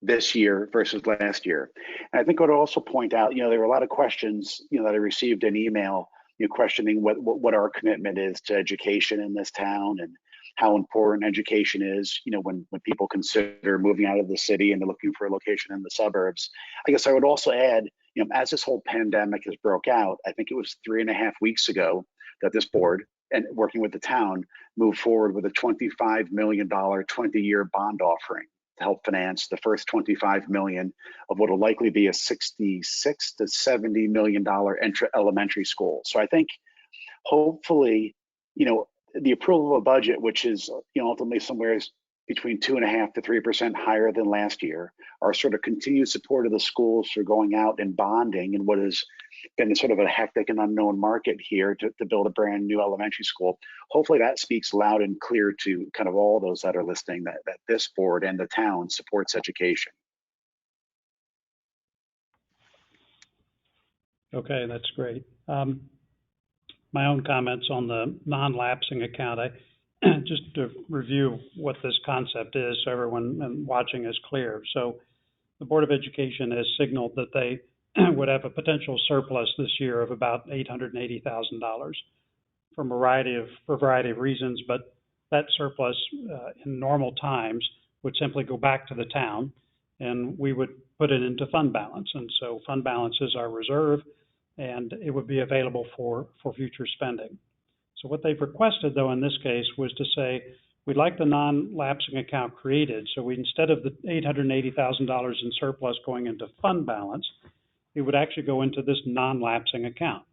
[SPEAKER 3] this year versus last year. And I think I would also point out, you know, there were a lot of questions, you know, that I received an email, you know, questioning what our commitment is to education in this town and how important education is, you know, when people consider moving out of the city and they're looking for a location in the suburbs. I guess I would also add, you know, as this whole pandemic has broke out, I think it was 3.5 weeks ago that this board, and working with the town, moved forward with a $25 million 20-year bond offering to help finance the first $25 million of what will likely be a $66 to $70 million elementary school. So I think hopefully, you know, the approval of a budget, which is, you know, ultimately somewhere between 2.5% to 3% higher than last year, our sort of continued support of the schools for going out and bonding in what has been sort of a hectic and unknown market here to build a brand new elementary school. Hopefully that speaks loud and clear to kind of all those that are listening that this board and the town supports education.
[SPEAKER 2] Okay, that's great. My own comments on the non-lapsing account, just to review what this concept is so everyone watching is clear. So the Board of Education has signaled that they would have a potential surplus this year of about $880,000 for a variety of reasons, but that surplus in normal times would simply go back to the town and we would put it into fund balance. And so fund balance is our reserve and it would be available for future spending. So what they've requested, though, in this case was to say, we'd like the non-lapsing account created. So we, instead of the $880,000 in surplus going into fund balance, it would actually go into this non-lapsing account.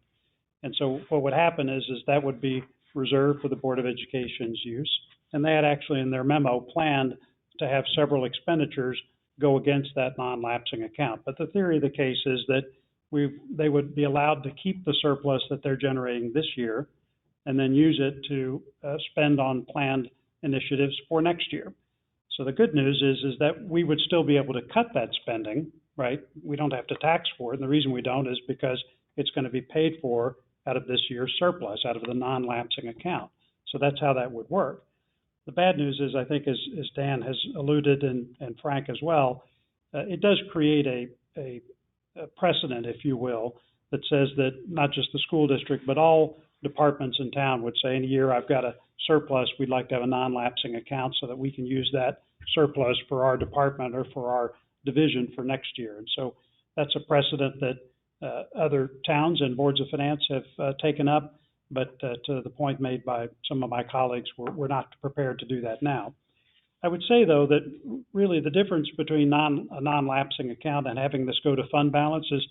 [SPEAKER 2] And so what would happen is that would be reserved for the Board of Education's use. And they had actually in their memo planned to have several expenditures go against that non-lapsing account. But the theory of the case is that they would be allowed to keep the surplus that they're generating this year and then use it to spend on planned initiatives for next year. So the good news is that we would still be able to cut that spending, right? We don't have to tax for it. And the reason we don't is because it's going to be paid for out of this year's surplus, out of the non-lapsing account. So that's how that would work. The bad news is, I think, as Dan has alluded and Frank as well, it does create a precedent, if you will, that says that not just the school district, but all departments in town would say, in a year I've got a surplus, we'd like to have a non-lapsing account so that we can use that surplus for our department or for our division for next year. And so that's a precedent that other towns and boards of finance have taken up, but to the point made by some of my colleagues, we're not prepared to do that now. I would say, though, that really the difference between a non-lapsing account and having this go to fund balance is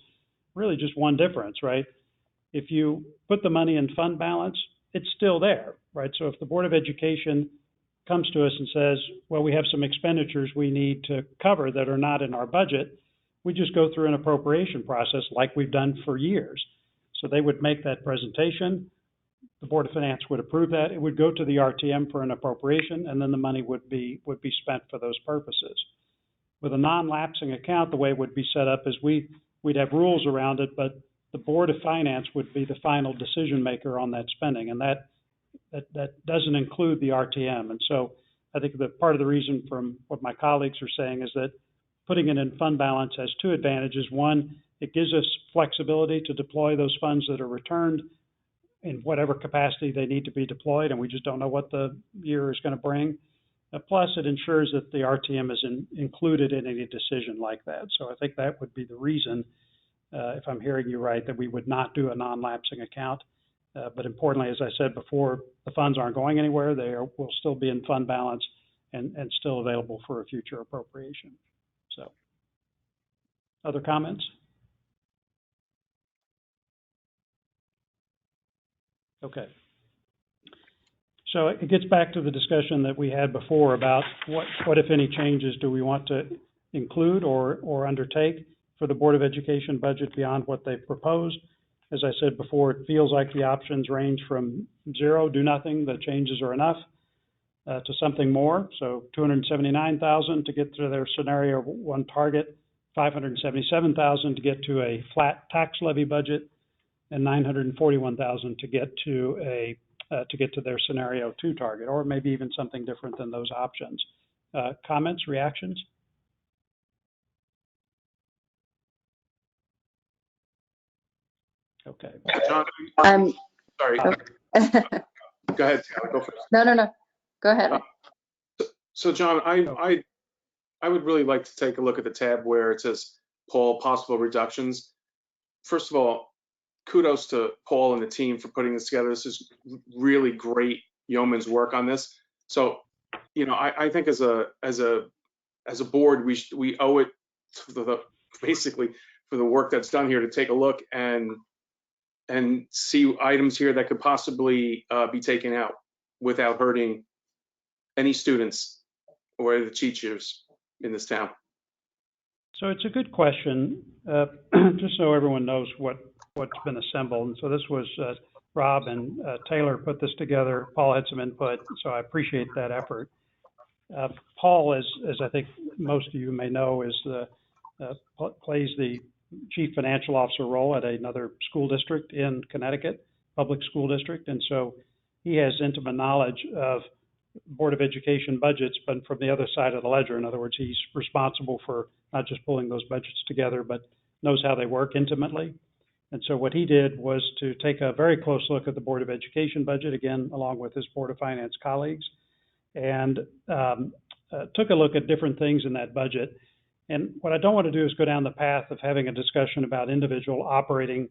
[SPEAKER 2] really just one difference, right? If you put the money in fund balance, it's still there, right? So if the Board of Education comes to us and says, well, we have some expenditures we need to cover that are not in our budget, we just go through an appropriation process like we've done for years. So they would make that presentation, the Board of Finance would approve that, it would go to the RTM for an appropriation, and then the money would be spent for those purposes. With a non-lapsing account, the way it would be set up is we'd have rules around it, but the Board of Finance would be the final decision maker on that spending, and that doesn't include the RTM. And so I think that part of the reason from what my colleagues are saying is that putting it in fund balance has two advantages. One, it gives us flexibility to deploy those funds that are returned in whatever capacity they need to be deployed, and we just don't know what the year is going to bring. Plus, it ensures that the RTM is included in any decision like that. So I think that would be the reason, if I'm hearing you right, that we would not do a non-lapsing account. But importantly, as I said before, the funds aren't going anywhere. They will still be in fund balance and still available for a future appropriation. So, other comments? Okay. So it gets back to the discussion that we had before about what if any changes do we want to include or undertake for the Board of Education budget beyond what they've proposed. As I said before, it feels like the options range from zero, do nothing, the changes are enough, to something more. So $279,000 to get to their scenario one target, $577,000 to get to a flat tax levy budget, and $941,000 to get to their scenario two target, or maybe even something different than those options. Comments, reactions? Okay.
[SPEAKER 5] John, sorry.
[SPEAKER 6] Oh.
[SPEAKER 5] Go ahead, Taylor, go first.
[SPEAKER 6] No. Go ahead.
[SPEAKER 5] So John, I would really like to take a look at the tab where it says Paul, possible reductions. First of all, kudos to Paul and the team for putting this together. This is really great yeoman's work on this. So, you know, I think as a board, we owe it to basically for the work that's done here to take a look and see items here that could possibly be taken out without hurting any students or the teachers in this town.
[SPEAKER 2] So it's a good question, just so everyone knows what's been assembled. And so this was Rob and Taylor put this together. Paul had some input, so I appreciate that effort. Paul, as I think most of you may know, plays the chief financial officer role at another school district in Connecticut, public school district. And so he has intimate knowledge of Board of Education budgets, but from the other side of the ledger. In other words, he's responsible for not just pulling those budgets together, but knows how they work intimately. And so what he did was to take a very close look at the Board of Education budget, again, along with his Board of Finance colleagues, and took a look at different things in that budget. And what I don't want to do is go down the path of having a discussion about individual operating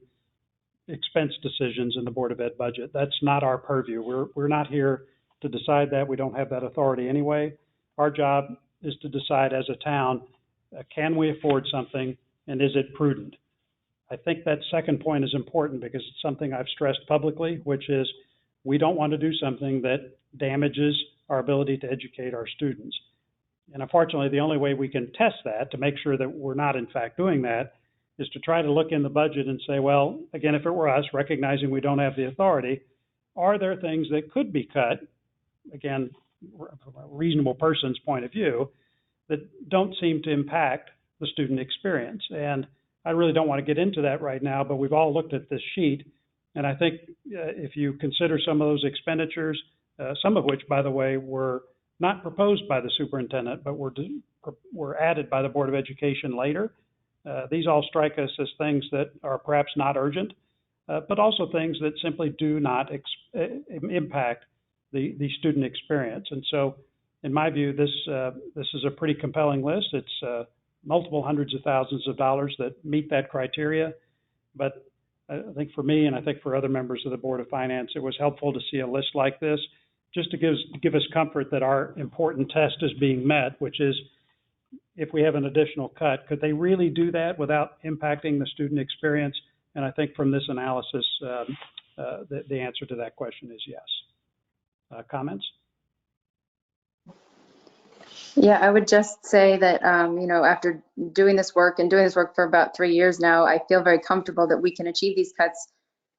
[SPEAKER 2] expense decisions in the Board of Ed budget. That's not our purview. We're not here to decide that. We don't have that authority anyway. Our job is to decide as a town, can we afford something and is it prudent? I think that second point is important because it's something I've stressed publicly, which is we don't want to do something that damages our ability to educate our students. And unfortunately, the only way we can test that to make sure that we're not in fact doing that is to try to look in the budget and say, well, again, if it were us, recognizing we don't have the authority, are there things that could be cut, again, from a reasonable person's point of view, that don't seem to impact the student experience? And I really don't want to get into that right now, but we've all looked at this sheet. And I think if you consider some of those expenditures, some of which, by the way, were not proposed by the superintendent, but were added by the Board of Education later. These all strike us as things that are perhaps not urgent, but also things that simply do not impact the student experience. And so, in my view, this is a pretty compelling list. It's multiple hundreds of thousands of dollars that meet that criteria. But I think for me, and I think for other members of the Board of Finance, it was helpful to see a list like this, just to give us comfort that our important test is being met, which is if we have an additional cut, could they really do that without impacting the student experience? And I think from this analysis, the answer to that question is yes. Comments?
[SPEAKER 6] Yeah, I would just say that, after doing this work for about 3 years now, I feel very comfortable that we can achieve these cuts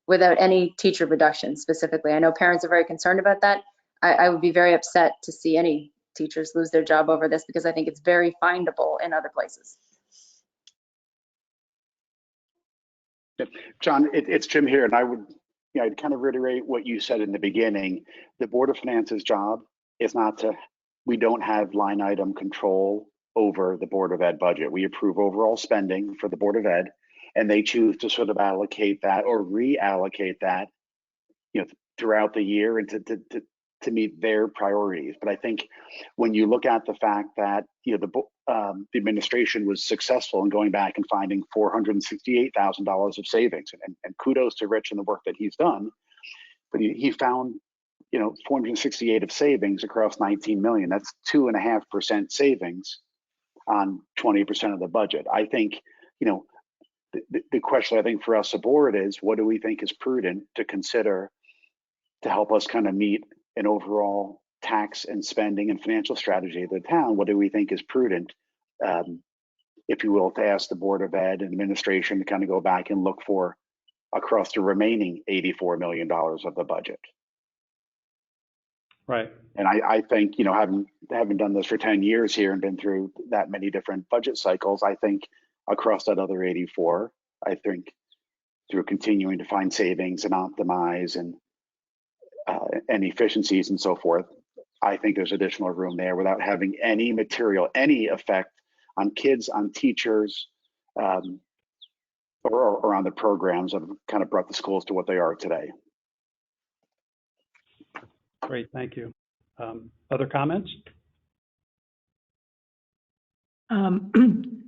[SPEAKER 6] without any teacher reduction specifically. I know parents are very concerned about that. I would be very upset to see any teachers lose their job over this because I think it's very findable in other places.
[SPEAKER 3] John, it's Jim here, and I'd kind of reiterate what you said in the beginning. The Board of Finance's job is not to, we don't have line item control over the Board of Ed budget. We approve overall spending for the Board of Ed, and they choose to sort of allocate that or reallocate that, throughout the year and to meet their priorities. But I think when you look at the fact that the administration was successful in going back and finding $468,000 of savings, and kudos to Rich and the work that he's done, but he found 468 of savings across 19 million. That's 2.5% savings on 20% of the budget. I think the question I think for us, the board, is what do we think is prudent to consider to help us kind of meet an overall tax and spending and financial strategy of the town? What do we think is prudent, if you will, to ask the Board of Ed and administration to kind of go back and look for across the remaining $84 million of the budget?
[SPEAKER 2] Right.
[SPEAKER 3] And I think, having done this for 10 years here and been through that many different budget cycles, I think across that other 84, I think through continuing to find savings and optimize and efficiencies and so forth, I think there's additional room there without having any material, any effect on kids, on teachers, or on the programs that have kind of brought the schools to what they are today.
[SPEAKER 2] Great, thank you. Other comments?
[SPEAKER 4] I'm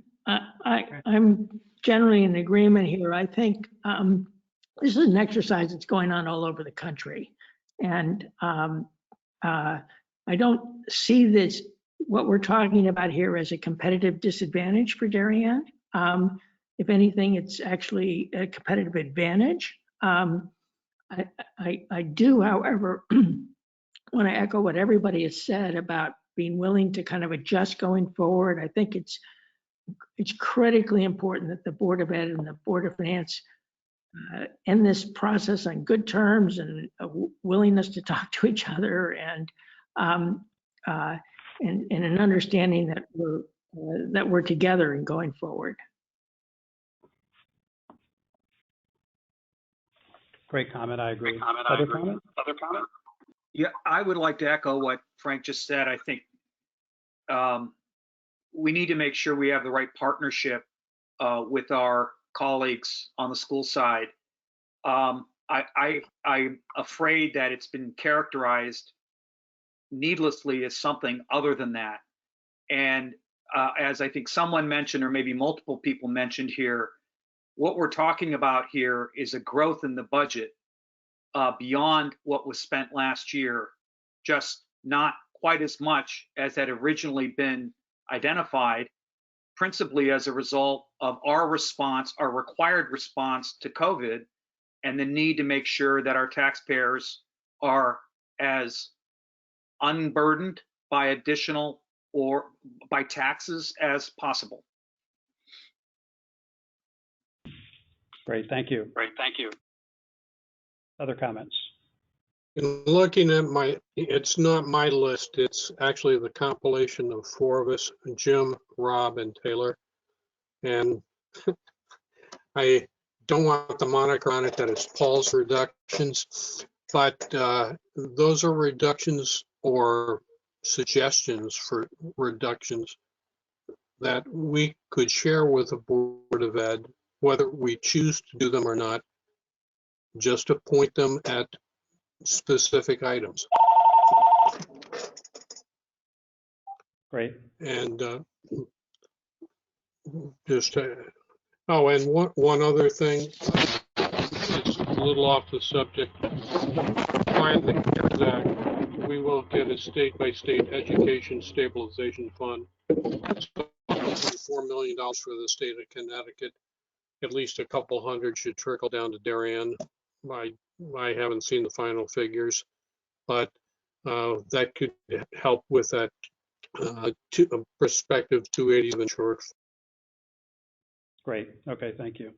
[SPEAKER 4] generally in agreement here. I think this is an exercise that's going on all over the country. And I don't see this, what we're talking about here, as a competitive disadvantage for Darien. If anything, it's actually a competitive advantage. I do, however, want to echo what everybody has said about being willing to kind of adjust going forward. I think it's critically important that the Board of Ed and the Board of Finance end this process on good terms and a willingness to talk to each other, and an understanding that we're together and going forward.
[SPEAKER 2] Great comment. I agree. Other comment?
[SPEAKER 8] Yeah, I would like to echo what Frank just said. I think we need to make sure we have the right partnership with our colleagues on the school side. I'm afraid that it's been characterized needlessly as something other than that. And as I think someone mentioned, or maybe multiple people mentioned here, what we're talking about here is a growth in the budget beyond what was spent last year, just not quite as much as had originally been identified, principally as a result of our response, our required response to COVID, and the need to make sure that our taxpayers are as unburdened by additional or by taxes as possible.
[SPEAKER 2] Great, thank you. Other comments?
[SPEAKER 7] In looking at it's not my list, it's actually the compilation of four of us, Jim, Rob, and Taylor. And I don't want the moniker on it that it's Paul's reductions, but those are reductions or suggestions for reductions that we could share with the Board of Ed, whether we choose to do them or not, just to point them at specific items.
[SPEAKER 2] Great.
[SPEAKER 7] And just oh, and one other thing, it's a little off the subject. Finally, that we will get a state-by-state education stabilization fund. So $4 million for the state of Connecticut. At least a couple hundred should trickle down to Darien. I haven't seen the final figures, but that could help with that prospective 280 short.
[SPEAKER 2] Great. Okay, thank you.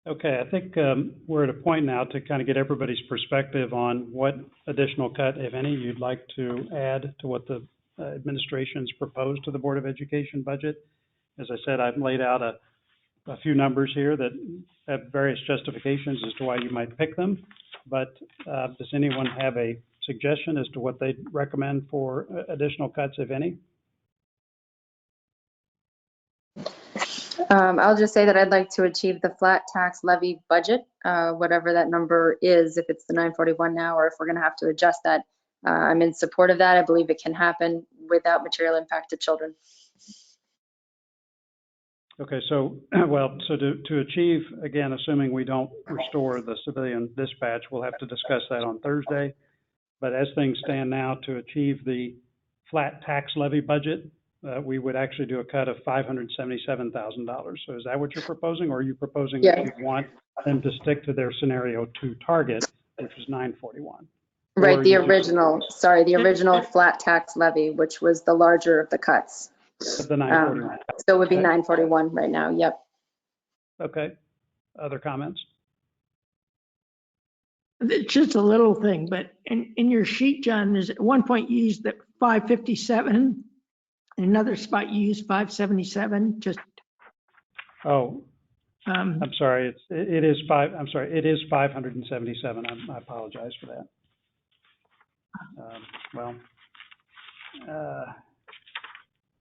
[SPEAKER 2] Okay, I think we're at a point now to kind of get everybody's perspective on what additional cut, if any, you'd like to add to what the administration's proposed to the Board of Education budget. As I said, I've laid out a few numbers here that have various justifications as to why you might pick them. But does anyone have a suggestion as to what they'd recommend for additional cuts, if any?
[SPEAKER 6] I'll just say that I'd like to achieve the flat tax levy budget, whatever that number is, if it's the 941 now, or if we're gonna have to adjust that. I'm in support of that. I believe it can happen without material impact to children.
[SPEAKER 2] Okay, so, well, so to achieve, again, assuming we don't restore the civilian dispatch, we'll have to discuss that on Thursday. But as things stand now, to achieve the flat tax levy budget, we would actually do a cut of $577,000. So is that what you're proposing, or are you proposing that you want them to stick to their scenario 2 target, which is 941?
[SPEAKER 6] Right, the original flat tax levy, which was the larger of the cuts.
[SPEAKER 2] The 941.
[SPEAKER 6] So it would be 941 right now, yep.
[SPEAKER 2] Okay, other comments?
[SPEAKER 4] It's just a little thing, but in your sheet, John, there's at one point you used the 557, and another spot you used 577, just.
[SPEAKER 2] Oh, I'm sorry, it is 577. I apologize for that.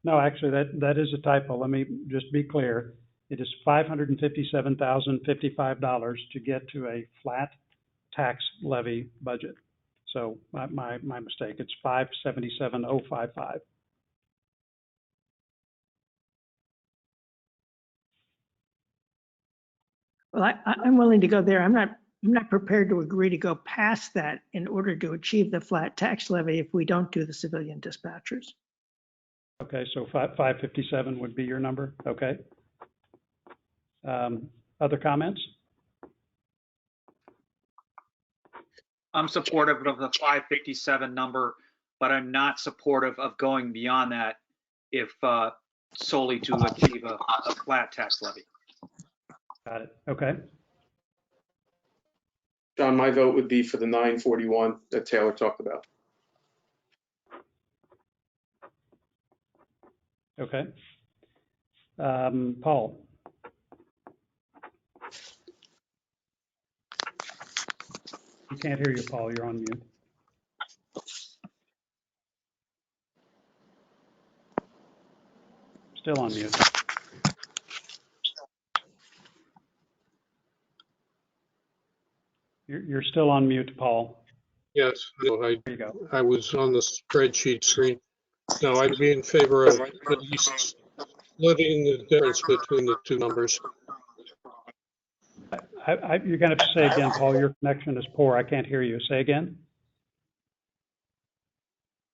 [SPEAKER 2] No, actually, that is a typo. Let me just be clear. It is $557,055 to get to a flat tax levy budget. So my mistake. It's 577,055.
[SPEAKER 4] Well, I'm willing to go there. I'm not prepared to agree to go past that in order to achieve the flat tax levy if we don't do the civilian dispatchers.
[SPEAKER 2] Okay, so 557 would be your number. Okay. Other comments?
[SPEAKER 8] I'm supportive of the 557 number, but I'm not supportive of going beyond that if solely to achieve a flat tax levy.
[SPEAKER 2] Got it. Okay.
[SPEAKER 5] John, my vote would be for the 941 that Taylor talked about.
[SPEAKER 2] Okay. Paul? We can't hear you, Paul. You're on mute. Still on mute. You're still on mute, Paul.
[SPEAKER 7] Yes, no,
[SPEAKER 2] There you go.
[SPEAKER 7] I was on the spreadsheet screen. No, I'd be in favor of at least splitting the difference between the two numbers.
[SPEAKER 2] You're going to have to say again, Paul, your connection is poor. I can't hear you. Say again.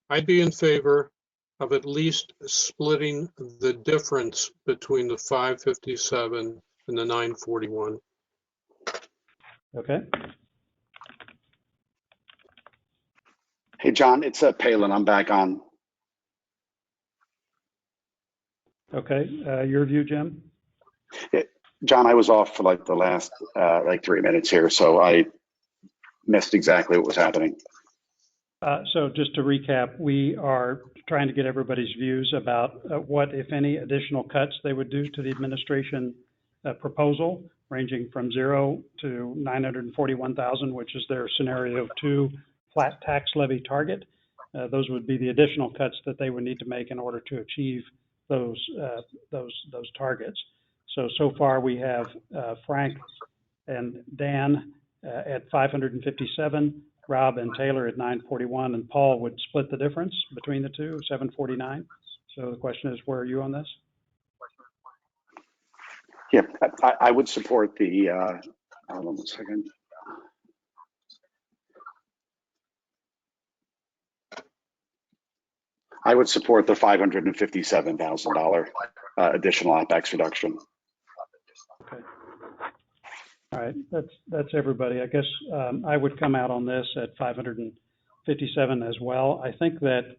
[SPEAKER 7] I'd be in favor of at least splitting the difference between the 557 and the 941.
[SPEAKER 2] Okay.
[SPEAKER 3] Hey, John, it's Palin. I'm back on.
[SPEAKER 2] Okay. Your view, Jim?
[SPEAKER 3] John, I was off for like the last 3 minutes here, so I missed exactly what was happening.
[SPEAKER 2] So just to recap, we are trying to get everybody's views about what, if any, additional cuts they would do to the administration proposal, ranging from 0 to 941,000, which is their scenario 2 flat tax levy target. Those would be the additional cuts that they would need to make in order to achieve those targets. So far we have Frank and Dan at 557, Rob and Taylor at 941, and Paul would split the difference between the two, 749. So the question is, where are you on this?
[SPEAKER 3] Yeah, I would support the, hold on 1 second. I would support the $557,000 additional OpEx reduction.
[SPEAKER 2] Okay. All right, that's everybody. I guess I would come out on this at 557 as well. I think that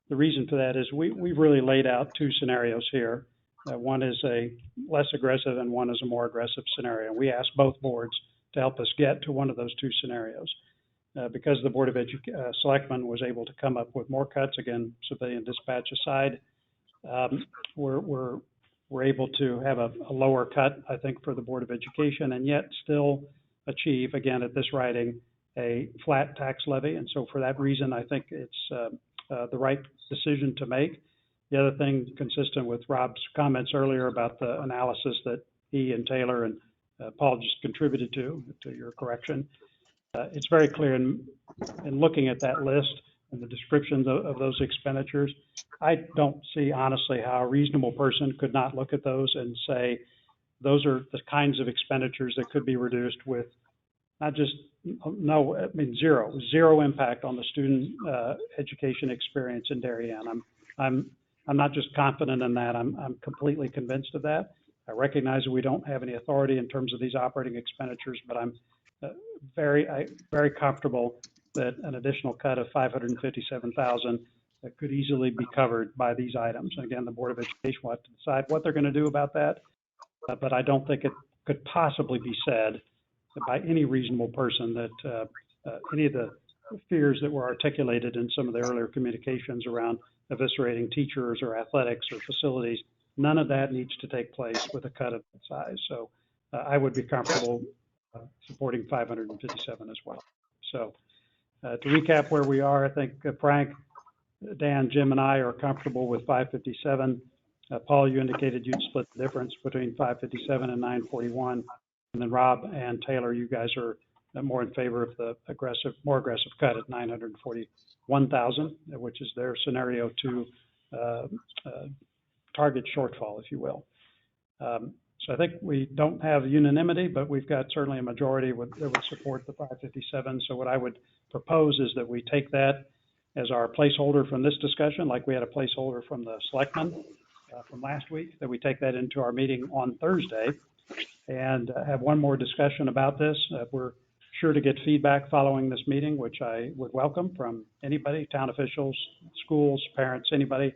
[SPEAKER 2] the reason for that is we've really laid out two scenarios here. One is a less aggressive and one is a more aggressive scenario. We asked both boards to help us get to one of those two scenarios. Because the Board of Selectmen was able to come up with more cuts, again, civilian dispatch aside, we're able to have a lower cut, I think, for the Board of Education, and yet still achieve, again, at this writing, a flat tax levy. And so for that reason, I think it's the right decision to make. The other thing, consistent with Rob's comments earlier about the analysis that he and Taylor and Paul just contributed to your correction, it's very clear in looking at that list and the descriptions of those expenditures, I don't see honestly how a reasonable person could not look at those and say, those are the kinds of expenditures that could be reduced with not just, zero impact on the student education experience in Darien. I'm not just confident in that, I'm completely convinced of that. I recognize that we don't have any authority in terms of these operating expenditures, but I'm very comfortable that an additional cut of $557,000 that could easily be covered by these items. And again, the Board of Education will have to decide what they're going to do about that, but I don't think it could possibly be said by any reasonable person that any of the fears that were articulated in some of the earlier communications around eviscerating teachers or athletics or facilities, none of that needs to take place with a cut of that size. So I would be comfortable supporting 557 as well. So to recap where we are, I think Frank, Dan, Jim, and I are comfortable with 557. Paul, you indicated you'd split the difference between 557 and 941. And then Rob and Taylor, you guys are more in favor of the more aggressive cut at 941,000, which is their scenario 2 target shortfall, if you will. So I think we don't have unanimity, but we've got certainly a majority that would support the 557. So what I would propose is that we take that as our placeholder from this discussion, like we had a placeholder from the selectmen from last week, that we take that into our meeting on Thursday and have one more discussion about this. We're sure to get feedback following this meeting, which I would welcome from anybody, town officials, schools, parents, anybody.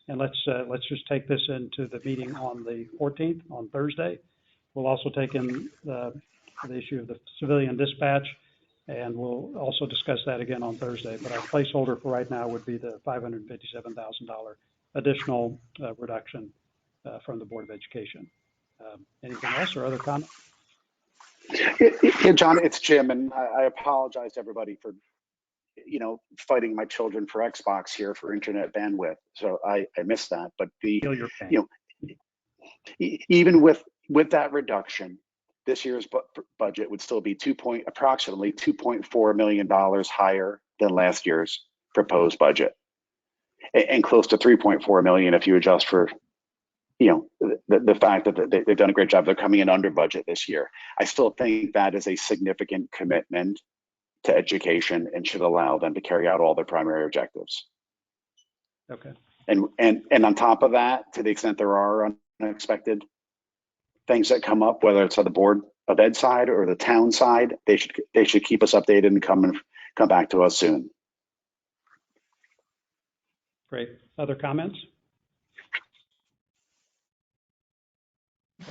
[SPEAKER 2] And let's just take this into the meeting on the 14th, on Thursday. We'll also take in the issue of the civilian dispatch, and we'll also discuss that again on Thursday. But our placeholder for right now would be the $557,000 additional reduction from the Board of Education. Anything else or other comments?
[SPEAKER 3] Yeah, John, it's Jim, and I apologize to everybody for fighting my children for Xbox here for internet bandwidth. So I missed that, but even with that reduction, this year's budget would still be approximately $2.4 million higher than last year's proposed budget, and close to $3.4 million if you adjust for the fact that they've done a great job. They're coming in under budget this year. I still think that is a significant commitment to education and should allow them to carry out all their primary objectives.
[SPEAKER 2] Okay.
[SPEAKER 3] And on top of that, to the extent there are unexpected things that come up, whether it's on the Board of Ed side or the town side, they should keep us updated and come back to us soon.
[SPEAKER 2] Great. Other comments?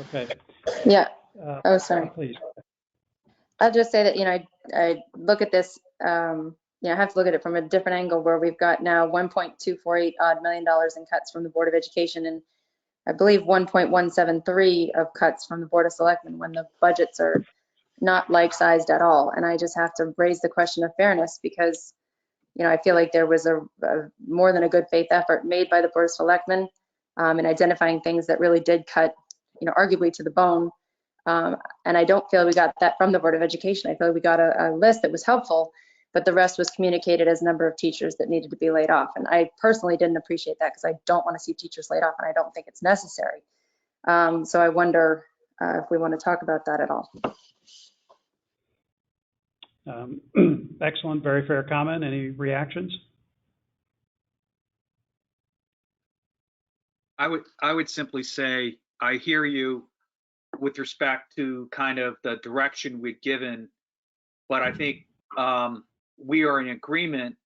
[SPEAKER 2] Okay.
[SPEAKER 6] Yeah. Oh, sorry.
[SPEAKER 2] Please.
[SPEAKER 6] I'll just say that, I look at this, I have to look at it from a different angle where we've got now $1.248 odd million in cuts from the Board of Education, and I believe 1.173 of cuts from the Board of Selectmen when the budgets are not like-sized at all. And I just have to raise the question of fairness because, I feel like there was a more than a good faith effort made by the Board of Selectmen in identifying things that really did cut, arguably to the bone. And I don't feel we got that from the Board of Education. I feel we got a list that was helpful, but the rest was communicated as number of teachers that needed to be laid off. And I personally didn't appreciate that because I don't want to see teachers laid off and I don't think it's necessary. So I wonder if we want to talk about that at all.
[SPEAKER 2] Excellent, very fair comment. Any reactions?
[SPEAKER 8] I would simply say, I hear you with respect to kind of the direction we've given, but I think we are in agreement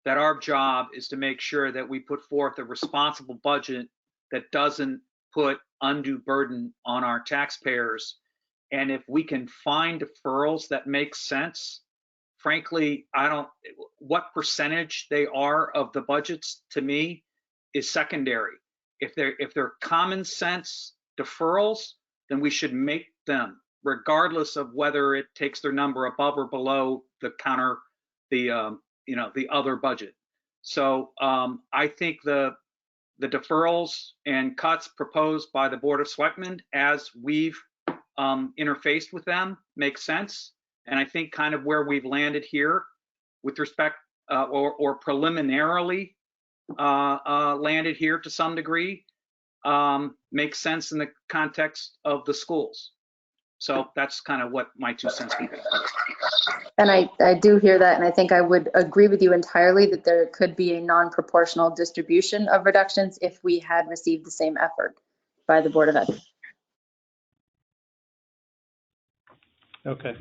[SPEAKER 8] that our job is to make sure that we put forth a responsible budget that doesn't put undue burden on our taxpayers. And if we can find deferrals that make sense, frankly, what percentage they are of the budgets to me is secondary. If they're common sense deferrals, then we should make them, regardless of whether it takes their number above or below the other budget. So I think the the deferrals and cuts proposed by the Board of Selectmen, as we've interfaced with them, makes sense. And I think kind of where we've landed here with respect or preliminarily landed here to some degree makes sense in the context of the schools. So that's kind of what my 2 cents would be.
[SPEAKER 6] And I do hear that, and I think I would agree with you entirely that there could be a non-proportional distribution of reductions if we had received the same effort by the Board of Ed.
[SPEAKER 2] Okay.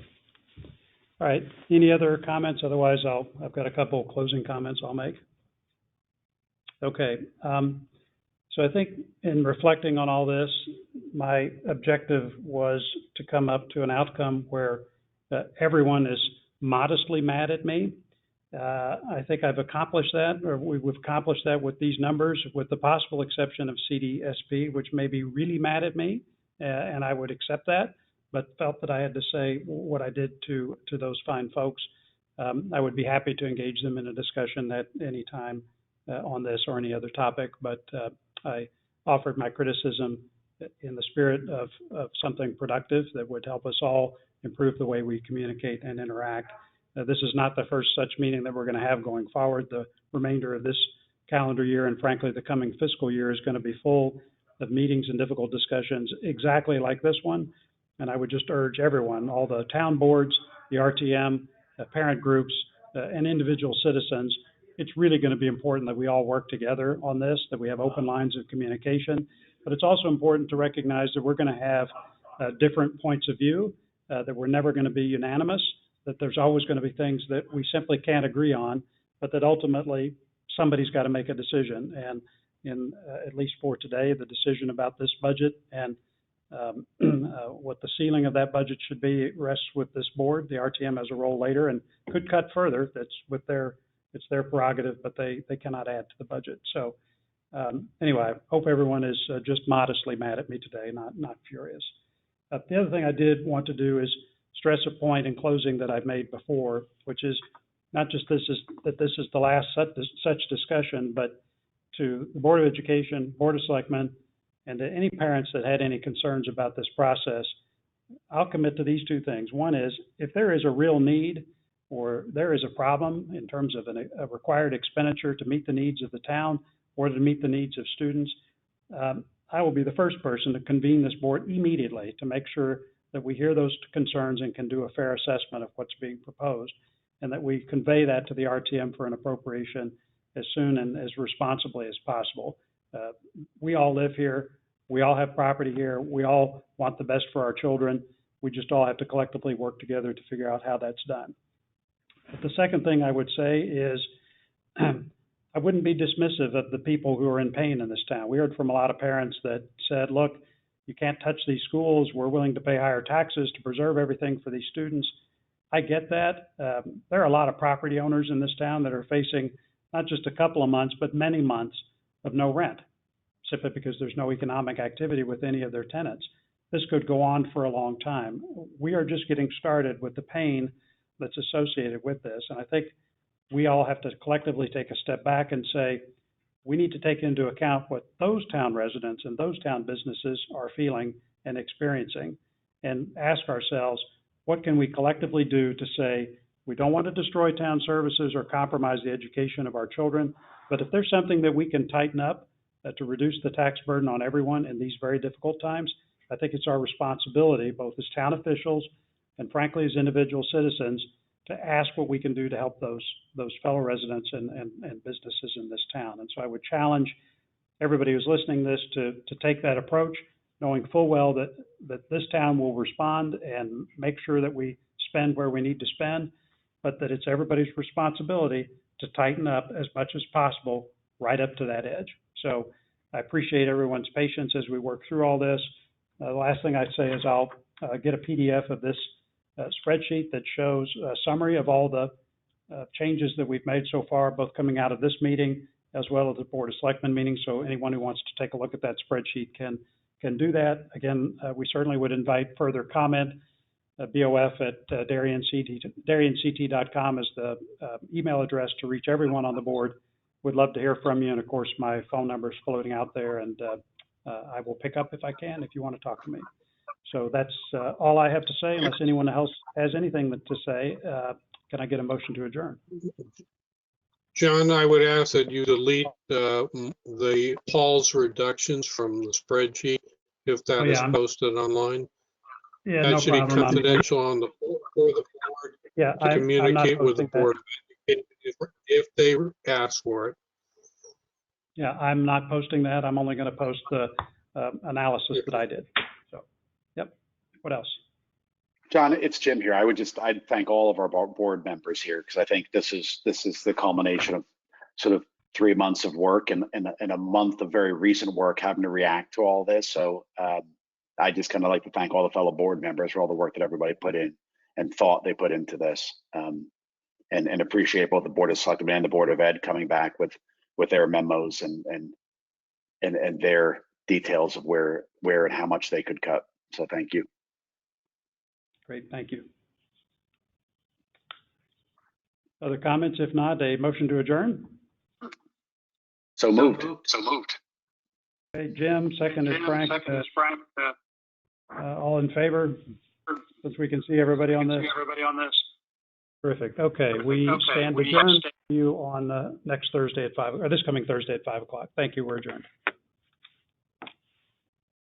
[SPEAKER 2] All right. Any other comments? Otherwise, I've got a couple closing comments I'll make. Okay. So I think in reflecting on all this, my objective was to come up to an outcome where everyone is modestly mad at me. I think I've accomplished that, or we've accomplished that with these numbers, with the possible exception of CDSP, which may be really mad at me, and I would accept that, but felt that I had to say what I did to those fine folks. I would be happy to engage them in a discussion at any time on this or any other topic, but I offered my criticism in the spirit of something productive that would help us all improve the way we communicate and interact. This is not the first such meeting that we're going to have going forward. The remainder of this calendar year and frankly the coming fiscal year is going to be full of meetings and difficult discussions exactly like this one. And I would just urge everyone, all the town boards, the RTM, parent groups, and individual citizens, it's really going to be important that we all work together on this, that we have open lines of communication. But it's also important to recognize that we're going to have different points of view, that we're never going to be unanimous, that there's always going to be things that we simply can't agree on, but that ultimately somebody's got to make a decision. And in at least for today, the decision about this budget and what the ceiling of that budget should be rests with this board. The RTM has a role later and could cut further. That's with it's their prerogative, but they cannot add to the budget. So anyway, I hope everyone is just modestly mad at me today, not furious. The other thing I did want to do is stress a point in closing that I've made before, which is not just this is the last such discussion, but to the Board of Education, Board of Selectmen, and to any parents that had any concerns about this process, I'll commit to these two things. One is, if there is a real need or there is a problem in terms of a required expenditure to meet the needs of the town or to meet the needs of students, I will be the first person to convene this board immediately to make sure that we hear those concerns and can do a fair assessment of what's being proposed, and that we convey that to the RTM for an appropriation as soon and as responsibly as possible. We all live here. We all have property here. We all want the best for our children. We just all have to collectively work together to figure out how that's done. But the second thing I would say is I wouldn't be dismissive of the people who are in pain in this town. We heard from a lot of parents that said, look, you can't touch these schools. We're willing to pay higher taxes to preserve everything for these students. I get that. There are a lot of property owners in this town that are facing not just a couple of months, but many months of no rent, simply because there's no economic activity with any of their tenants. This could go on for a long time. We are just getting started with the pain that's associated with this. And I think we all have to collectively take a step back and say, we need to take into account what those town residents and those town businesses are feeling and experiencing, and ask ourselves, what can we collectively do to say, we don't want to destroy town services or compromise the education of our children, but if there's something that we can tighten up to reduce the tax burden on everyone in these very difficult times, I think it's our responsibility, both as town officials and frankly as individual citizens, to ask what we can do to help those fellow residents and businesses in this town. And so I would challenge everybody who's listening to this to take that approach, knowing full well that this town will respond and make sure that we spend where we need to spend, but that it's everybody's responsibility to tighten up as much as possible right up to that edge. So I appreciate everyone's patience as we work through all this. The last thing I'd say is I'll get a PDF of this spreadsheet that shows a summary of all the changes that we've made so far, both coming out of this meeting as well as the Board of Selectmen meeting. So anyone who wants to take a look at that spreadsheet can do that. Again, we certainly would invite further comment. BOF at DarionCT.com is the email address to reach everyone on the board. would love to hear from you. And of course, my phone number is floating out there, and I will pick up if I can if you want to talk to me. So that's all I have to say, unless anyone else has anything to say. Can I get a motion to adjourn?
[SPEAKER 7] John, I would ask that you delete the Paul's reductions from the spreadsheet if that is posted online.
[SPEAKER 2] Yeah,
[SPEAKER 7] That
[SPEAKER 2] no
[SPEAKER 7] should be
[SPEAKER 2] problem.
[SPEAKER 7] confidential for the board
[SPEAKER 2] Yeah,
[SPEAKER 7] to communicate with the board if they ask for it.
[SPEAKER 2] Yeah, I'm not posting that. I'm only going to post the analysis that I did. So, yep. What else?
[SPEAKER 3] John, it's Jim here. I'd thank all of our board members here, because I think this is the culmination of sort of 3 months of work and a month of very recent work having to react to all this. So I just kind of like to thank all the fellow board members for all the work that everybody put in and thought they put into this, and appreciate both the Board of Selectmen and the Board of Ed coming back with their memos and their details of where and how much they could cut. So thank you.
[SPEAKER 2] Great, thank you. Other comments? If not, a motion to adjourn?
[SPEAKER 3] So moved.
[SPEAKER 2] Okay, Jim, second is Frank. All in favor? Since we can see everybody on this. Terrific. Okay, we stand adjourned. See you on next Thursday at 5, or this coming Thursday at 5 o'clock. Thank you. We're adjourned.